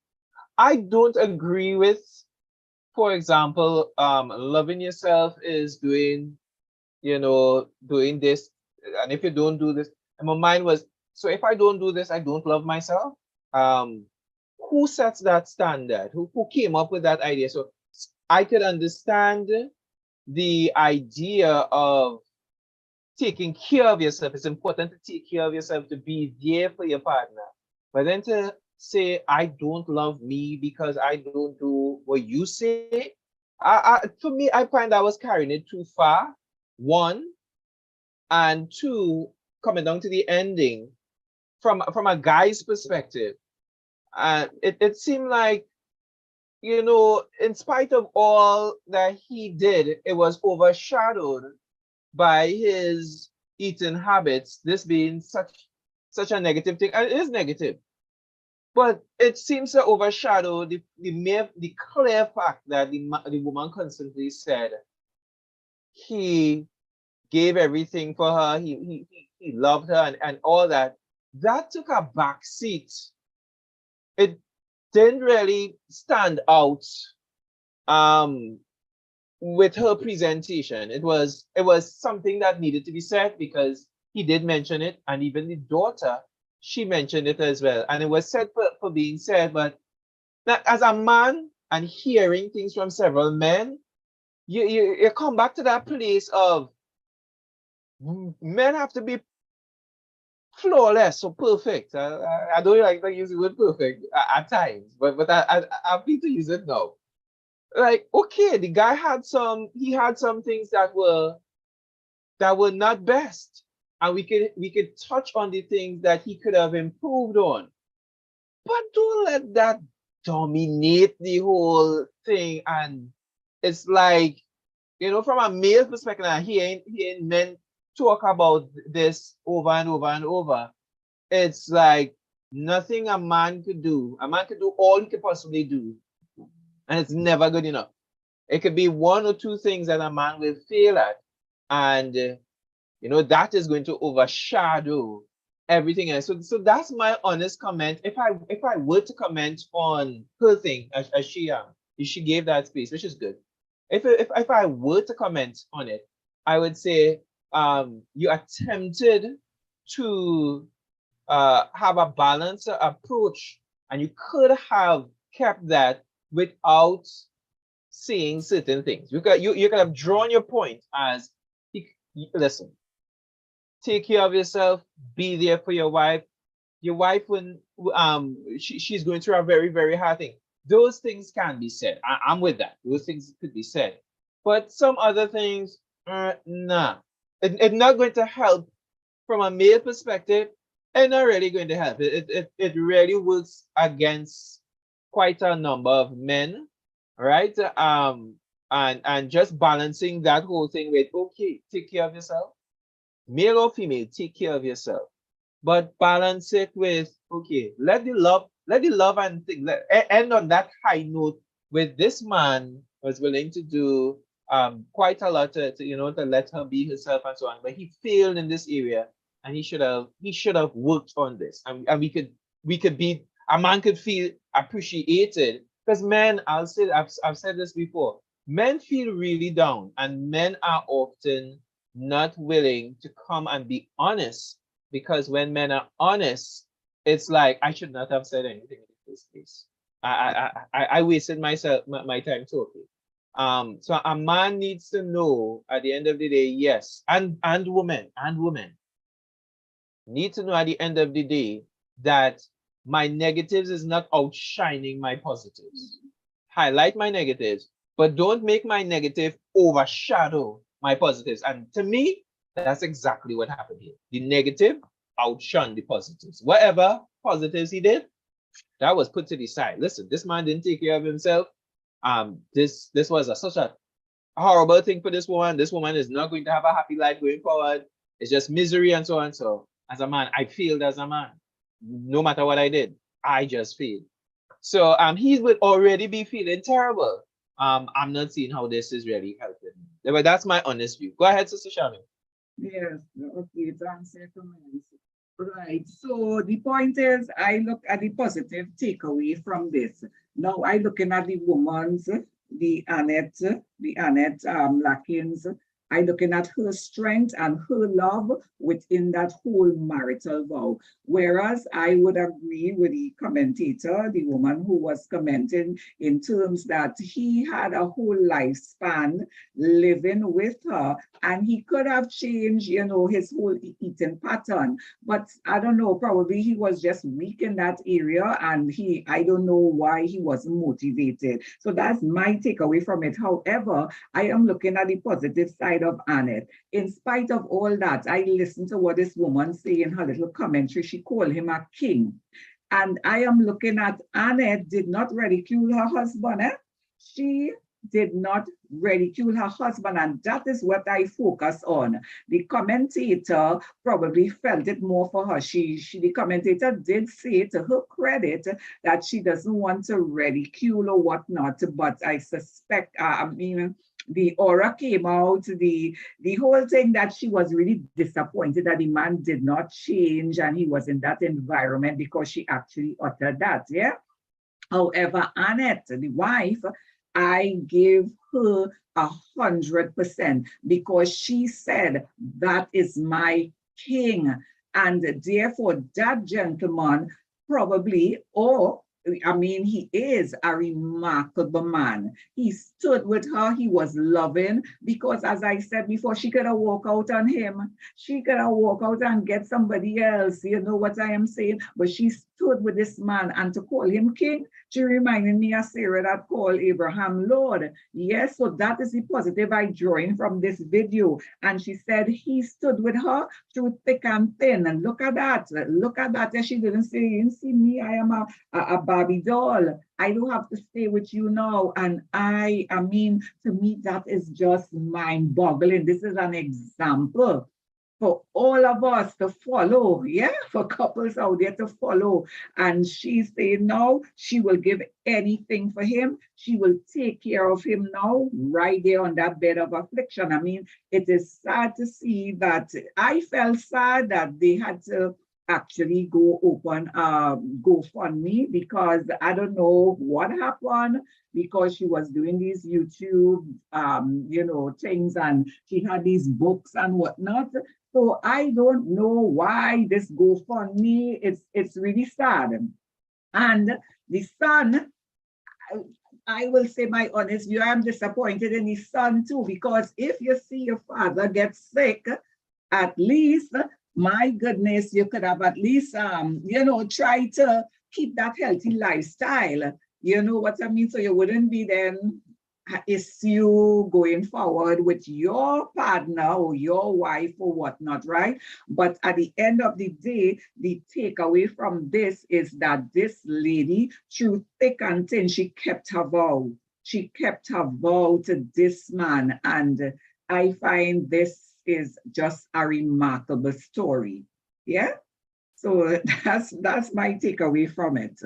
A: I don't agree with. For example, loving yourself is doing this, and if you don't do this, and my mind was, so if I don't do this, I don't love myself. Who sets that standard? Who came up with that idea? So I could understand the idea of taking care of yourself. It's important to take care of yourself, to be there for your partner. But then to say, I don't love me because I don't do what you say, for me, I find I was carrying it too far. One, and two, coming down to the ending, from a guy's perspective, it seemed like, in spite of all that he did, it was overshadowed by his eating habits, this being such a negative thing. And it is negative, but it seems to overshadow the clear fact that the woman constantly said he gave everything for her, he loved her, and all that. That took a back seat. It didn't really stand out with her presentation. It was something that needed to be said, because he did mention it, and even the daughter, she mentioned it as well, and it was said for being said. But now, as a man and hearing things from several men, you come back to that place of men have to be flawless or perfect. I don't like to use the word perfect at times, but I need to use it now. Like, okay, the guy had some things that were not best, and we could touch on the things that he could have improved on, but don't let that dominate the whole thing. And it's like, from a male perspective, he ain't men talk about this over and over and over. It's like nothing a man could do. A man could do all he could possibly do, and it's never good enough. It could be one or two things that a man will fail at, and that is going to overshadow everything else. So that's my honest comment. If I were to comment on her thing, as she gave that space, which is good. If I were to comment on it, I would say you attempted to have a balanced approach, and you could have kept that without saying certain things. You could have drawn your point as, listen, take care of yourself, be there for your wife. your wife when she's going through a very, very hard thing. Those things can be said. I'm with that. Those things could be said. But some other things, nah. It's not going to help from a male perspective. It's not really going to help. It really works against quite a number of men, right? And just balancing that whole thing with, okay, take care of yourself, male or female, take care of yourself, but balance it with, okay, let the love and thing end on that high note with this man was willing to do quite a lot to let her be herself and so on, but he failed in this area, and he should have worked on this, and we could be, a man could feel appreciated, because men, I've said this before, men feel really down, and men are often not willing to come and be honest, because when men are honest, it's like, I should not have said anything in this case. I wasted my time talking. So a man needs to know at the end of the day, yes, and women need to know at the end of the day that my negatives is not outshining my positives. Highlight my negatives, but don't make my negative overshadow my positives. And to me, that's exactly what happened here. The negative outshone the positives. Whatever positives he did, that was put to the side. Listen, this man didn't take care of himself. This was such a horrible thing for this woman. This woman is not going to have a happy life going forward. It's just misery and so on. So as a man, I failed as a man. No matter what I did, I just failed. So he would already be feeling terrible. I'm not seeing how this is really helping. But that's my honest view. Go ahead, Sister Shami.
B: Yes, okay, thanks for your comments. Right, so the point is, I look at the positive takeaway from this. Now I looking at the woman's, the Annette Lackins. I looking at her strength and her love within that whole marital vow. Whereas I would agree with the commentator, the woman who was commenting, in terms that he had a whole lifespan living with her, and he could have changed, his whole eating pattern. But I don't know, probably he was just weak in that area, and I don't know why he wasn't motivated. So that's my takeaway from it. However, I am looking at the positive side of Annette. In spite of all that, I listened to what this woman say in her little commentary. She called him a king. And I am looking at Annette did not ridicule her husband. She did not ridicule her husband, and that is what I focus on. The commentator probably felt it more for her. The commentator did say, to her credit, that she doesn't want to ridicule or whatnot, but I suspect, the aura came out, the whole thing, that she was really disappointed that the man did not change and he was in that environment, because she actually uttered that, yeah? However, Annette, the wife, I give her 100%, because she said, that is my king. And therefore, that gentleman probably, he is a remarkable man. He stood with her. He was loving, because, as I said before, she could have walked out on him. She could have walked out and get somebody else. You know what I am saying? But she stood with this man, and to call him king, she reminded me of Sarah that called Abraham Lord. Yes, so that is the positive I drawing from this video. And she said he stood with her through thick and thin. And look at that. Look at that. She didn't say, you see me, I am a Barbie doll. I don't have to stay with you now. And I mean, to me, that is just mind-boggling. This is an example for all of us to follow, yeah, for couples out there to follow. And she's saying now she will give anything for him. She will take care of him now, right there on that bed of affliction. I mean, it is sad to see that. I felt sad that they had to actually go open GoFundMe, because I don't know what happened, because she was doing these YouTube things, and she had these books and whatnot. So I don't know why this GoFundMe, it's really sad. And the son, I will say my honest view, I'm disappointed in his son too, because if you see your father get sick, at least my goodness, you could have at least, try to keep that healthy lifestyle. You know what I mean? So you wouldn't be then issue going forward with your partner or your wife or whatnot, right? But at the end of the day, the takeaway from this is that this lady, through thick and thin, she kept her vow. She kept her vow to this man. And I find this is just a remarkable story. Yeah. So that's my takeaway from it.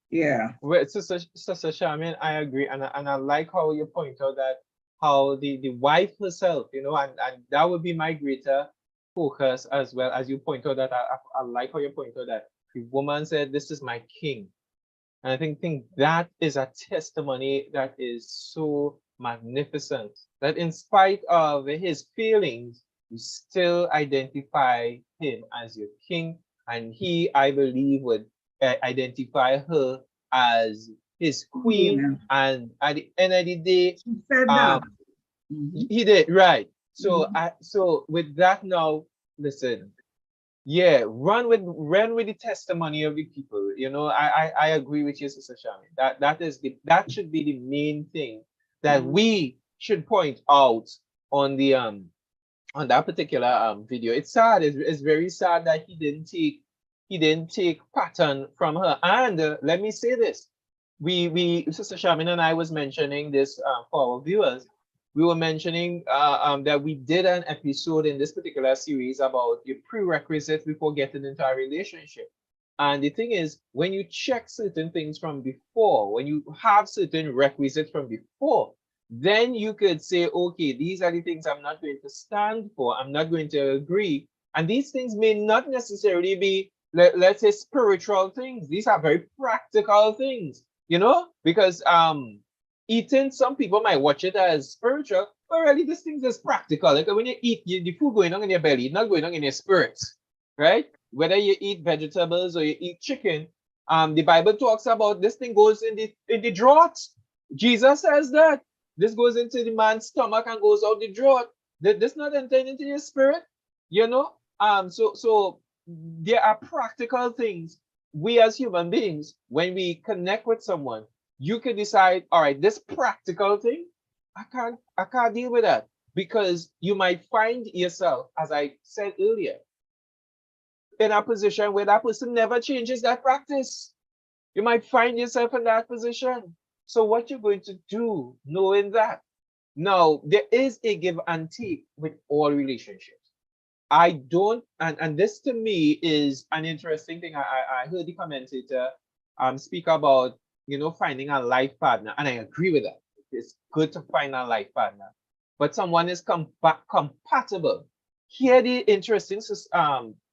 B: Yeah.
A: Well, Sister Charmaine, I agree, and I like how you point out that how the wife herself, and that would be my greater focus as well, as you point out that I like how you point out that the woman said, "This is my king," and I think that is a testimony that is so magnificent, that in spite of his feelings, you still identify him as your king, and he, I believe, would identify her as his queen.
B: Yeah.
A: And at the end of the day,
B: She said that.
A: he did right. So
B: Mhm.
A: so with that now, listen, yeah, run with the testimony of the people. I agree with you, Sister Shami. That should be the main thing that we should point out on the on that particular video. It's sad. It's very sad that he didn't take pattern from her. And let me say this: we Sister Shamin and I was mentioning this for our viewers. We were mentioning that we did an episode in this particular series about your prerequisites before getting into a relationship. And the thing is, when you check certain things from before, when you have certain requisites from before, then you could say, okay, these are the things I'm not going to stand for. I'm not going to agree. And these things may not necessarily be, let's say, spiritual things. These are very practical things, because eating, some people might watch it as spiritual, but really this thing is practical. Like when you eat, the food going on in your belly, not going on in your spirit, right? Whether you eat vegetables or you eat chicken, the Bible talks about this thing goes in the draught. Jesus says that this goes into the man's stomach and goes out the draught. This not entering into your spirit, So there are practical things. We as human beings, when we connect with someone, you can decide, all right, this practical thing, I can't deal with that, because you might find yourself, as I said earlier, in a position where that person never changes that practice. You might find yourself in that position. So what you're going to do, knowing that, now there is a give and take with all relationships. I don't, and this to me is an interesting thing. I heard the commentator speak about, finding a life partner, and I agree with that. It's good to find a life partner, but someone is compatible. Here the interesting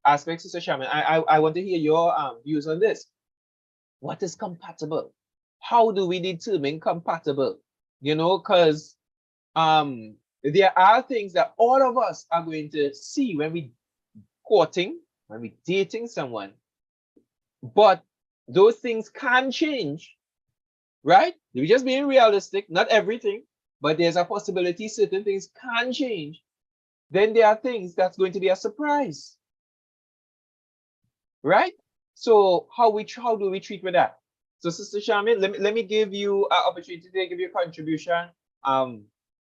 A: aspects, Sister Shaman. I want to hear your views on this. What is compatible? How do we determine compatible? Because there are things that all of us are going to see when we courting, when we dating someone, but those things can change, right? We're just being realistic, not everything, but there's a possibility certain things can change. Then there are things that's going to be a surprise, right? So how do we treat with that? So Sister Charmaine, let me give you an opportunity to give your contribution.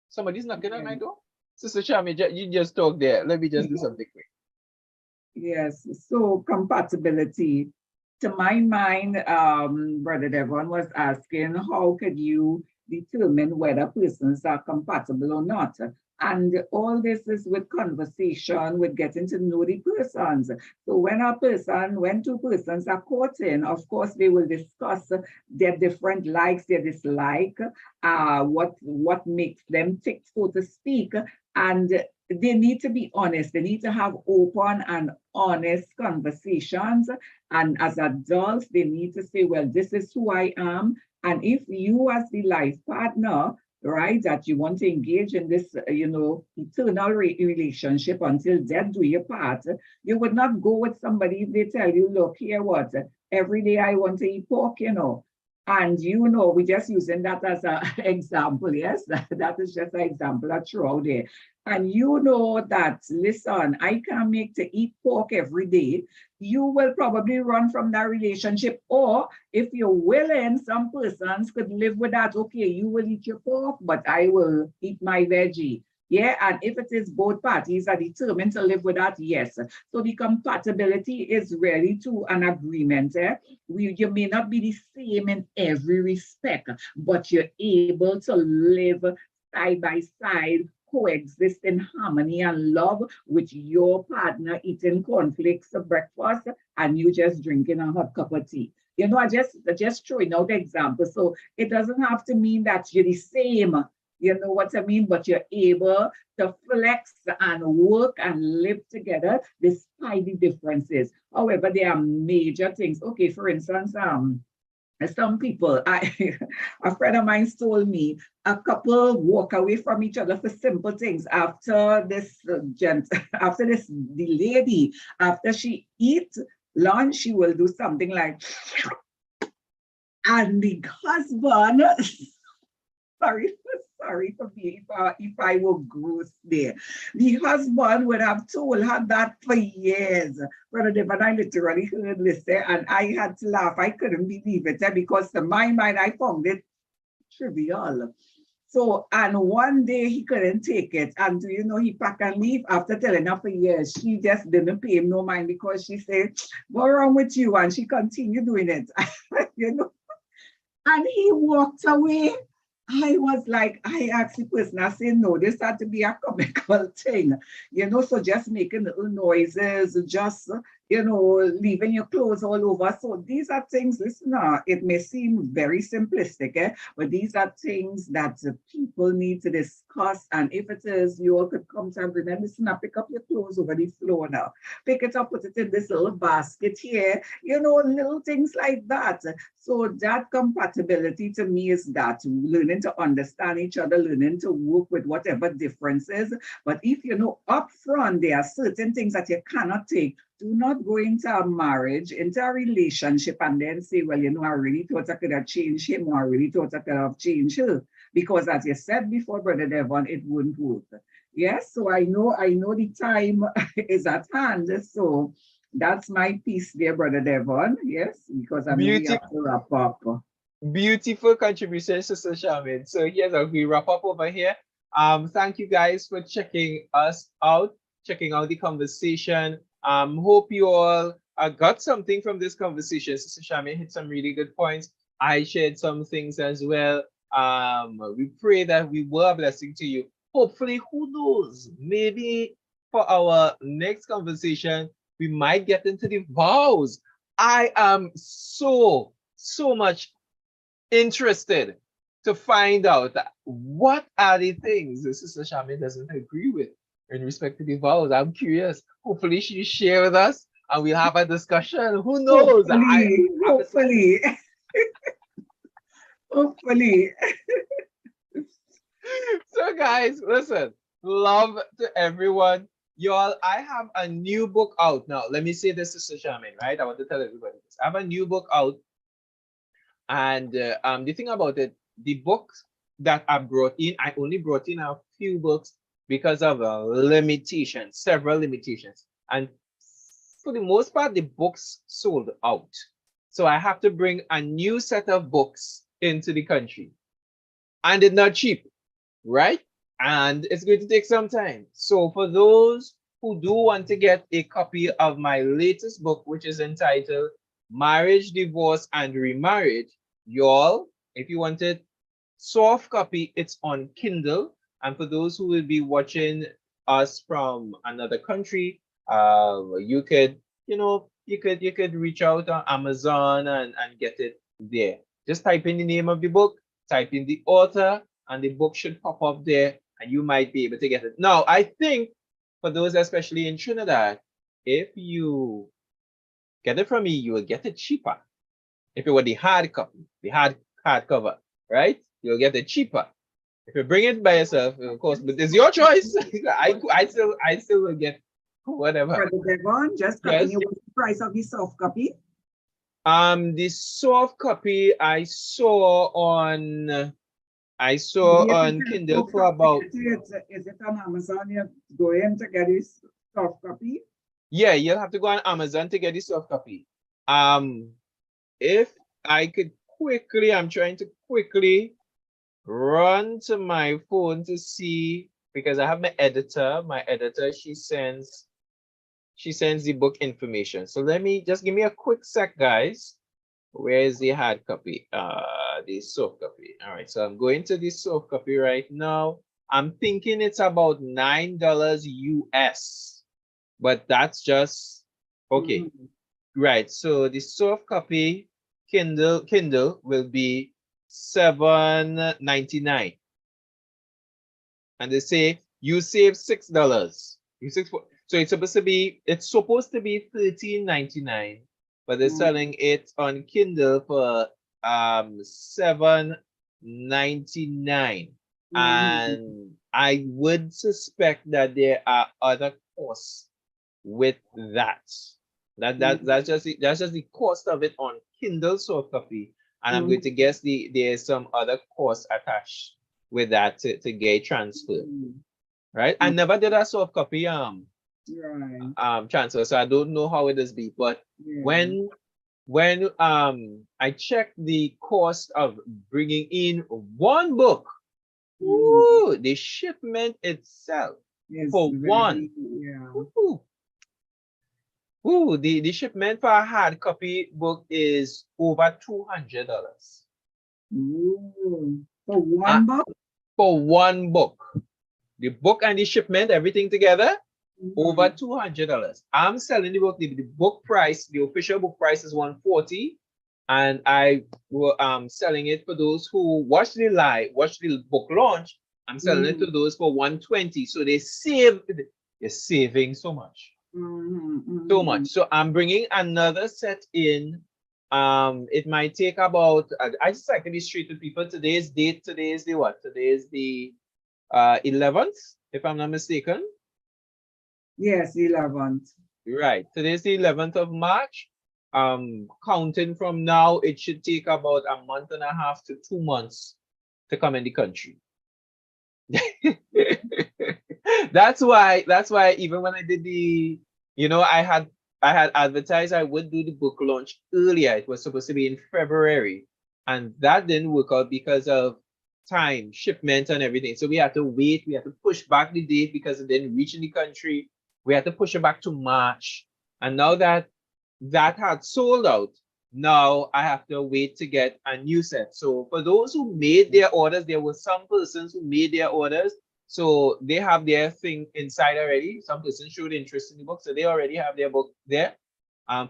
A: Somebody's knocking on my door. Sister Charmaine, you just talk there. Let me just do something quick.
B: Yes, so compatibility. To my mind, Brother Devon was asking, how could you determine whether persons are compatible or not? And all this is with conversation, with getting to know the persons. So when two persons are courting, of course, they will discuss their different likes, their dislike, what makes them tick, so to speak. And they need to be honest. They need to have open and honest conversations. And as adults, they need to say, well, this is who I am. And if you as the life partner, right, that you want to engage in this, eternal relationship until death do your part, you would not go with somebody if they tell you, look, here what, every day I want to eat pork, And you know, we're just using that as an example. Yes, that is just an example that threw out there. And you know that, listen, I can make to eat pork every day. You will probably run from that relationship. Or if you're willing, some persons could live with that. Okay, you will eat your pork, but I will eat my veggie. Yeah, and if it is both parties are determined to live with that, yes. So the compatibility is really to an agreement. You may not be the same in every respect, but you're able to live side by side, coexist in harmony and love with your partner eating cornflakes for breakfast and you just drinking a hot cup of tea. You know, I just throwing out examples. So it doesn't have to mean that you're the same. You know what I mean? But you're able to flex and work and live together despite the differences. However, there are major things. Okay, for instance, some people, a friend of mine told me a couple walk away from each other for simple things. After this the lady, after she eat lunch, she will do something like, and the husband, sorry for me if I were gross there. The husband would have told her that for years. Brother Devon, I literally heard this and I had to laugh. I couldn't believe it because to my mind, I found it trivial. So, and one day he couldn't take it. And do you know, he packed and leave after telling her for years. She just didn't pay him no mind because she said, what's wrong with you? And she continued doing it, you know. And he walked away. I was like, I asked the person, I said, no, this had to be a comical thing, you know, so just making little noises, just, you know, leaving your clothes all over. So these are things, listen, it may seem very simplistic, but these are things that people need to discuss. And if it is, you all could come to agreement, listen, now pick up your clothes over the floor now. Pick it up, put it in this little basket here, you know, little things like that. So that compatibility to me is that learning to understand each other, learning to work with whatever differences. But if you know upfront there are certain things that you cannot take, do not go into a marriage, into a relationship, and then say, well, you know, I really thought I could have changed him, or I really thought I could have changed her. Because as you said before, Brother Devon, it wouldn't work. Yes, so I know the time is at hand. So that's my piece there, Brother Devon. Yes, because I know we have to wrap up.
A: Beautiful contribution, Sister Charmaine. So here's how we wrap up over here. Thank you guys for checking us out, checking out the conversation. Hope you all got something from this conversation. Sister Charmaine hit some really good points. I shared some things as well. We pray that we were a blessing to you. Hopefully, who knows? Maybe for our next conversation, we might get into the vows. I am so much interested to find out what are the things that Sister Charmaine doesn't agree with in respect to the vows. I'm curious. Hopefully she share with us and we'll have a discussion. Who knows?
B: Hopefully. Hopefully.
A: So guys, listen, love to everyone. Y'all, I have a new book out now. Let me say this to Sister Charmaine, right? I want to tell everybody this. I have a new book out. And the thing about it, the books that I brought in, I only brought in a few books because of limitations, several limitations. And for the most part, the books sold out. So I have to bring a new set of books into the country. And it's not cheap, right? And it's going to take some time. So for those who do want to get a copy of my latest book, which is entitled Marriage, Divorce, and Remarriage, y'all, if you wanted soft copy, it's on Kindle. And for those who will be watching us from another country, you could, you could reach out on Amazon and get it there. Just type in the name of the book, type in the author, and the book should pop up there, and you might be able to get it. Now, I think for those especially in Trinidad, if you get it from me, you will get it cheaper. If it were the hard copy, the hardcover, right? You'll get it cheaper. If you bring it by yourself, of course, but it's your choice. I still will get whatever.
B: Brother Devon, just continue with the price of the soft copy.
A: The soft copy I saw on Kindle for about,
B: Is it on Amazon? You go in to get this soft copy.
A: yeah, you'll have to go on Amazon to get the soft copy. If I could quickly, I'm trying to quickly run to my phone to see, because I have my editor. My editor, she sends the book information. So let me just give me a quick sec, guys. Where is the hard copy? The soft copy. All right, so I'm going to the soft copy right now. I'm thinking it's about $9 US, but that's just okay. Right. So the soft copy Kindle will be $7.99, and they say you save $6. So it's supposed to be $13.99, but they're selling it on Kindle for $7.99. And I would suspect that there are other costs with that. That's just the cost of it on Kindle soft copy. And I'm going to guess there's some other costs attached with that to get transferred. Right? I never did a soft copy transfer, so I don't know how it is be. But when I checked the cost of bringing in one book, ooh, the shipment itself for one. Ooh, the shipment for a hard copy book is over $200.
B: For one book?
A: For one book. The book and the shipment, everything together, over $200. I'm selling the book. The book price, the official book price is $140, and I will selling it for those who watch the book launch. I'm selling it to those for $120. So they're saving so much. So much. So I'm bringing another set in. It might take about, I just like to be straight with people. Today is the what? Today is the 11th, if I'm not mistaken.
B: Yes, 11th.
A: Right. Today's the 11th of March. Counting from now, it should take about a month and a half to 2 months to come in the country. That's why even when I did I had advertised I would do the book launch earlier. It was supposed to be in February, and that didn't work out because of time, shipment, and everything. So we had to wait. We had to push back the date because it didn't reach in the country. We had to push it back to March. And now that had sold out, now I have to wait to get a new set. So for those who made their orders, there were some persons who made their orders. So they have their thing inside already. Some persons showed interest in the book, so they already have their book there.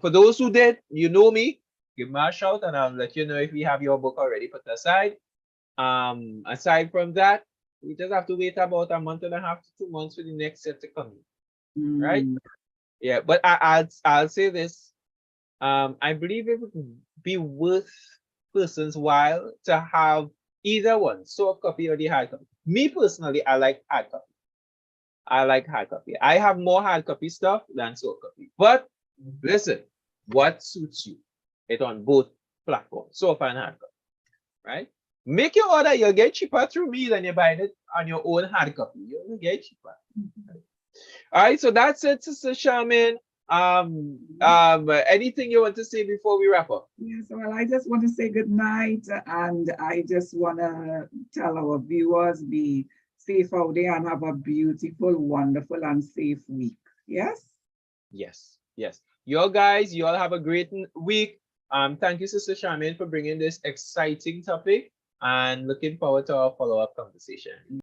A: For those who did, you know me, give me a shout and I'll let you know if we have your book already put aside. Aside from that, we just have to wait about a month and a half to 2 months for the next set to come in. Right? Yeah, but I'll say this. I believe it would be worth persons while to have either one, soft copy or the hard copy. Me personally, I like hard copy. I have more hard copy stuff than soft copy. But listen, what suits you? It on both platforms, soft and hard copy. Right? Make your order, you'll get cheaper through me than you're buying it on your own hard copy. You'll get cheaper. All right, so that's it, Sister Charmaine. Anything you want to say before we wrap up?
B: Yes, well, I just want to say good night, and I just want to tell our viewers, be safe out there and have a beautiful, wonderful, and safe week. Yes?
A: Yes. You all have a great week. Thank you, Sister Charmaine, for bringing this exciting topic, and looking forward to our follow-up conversation.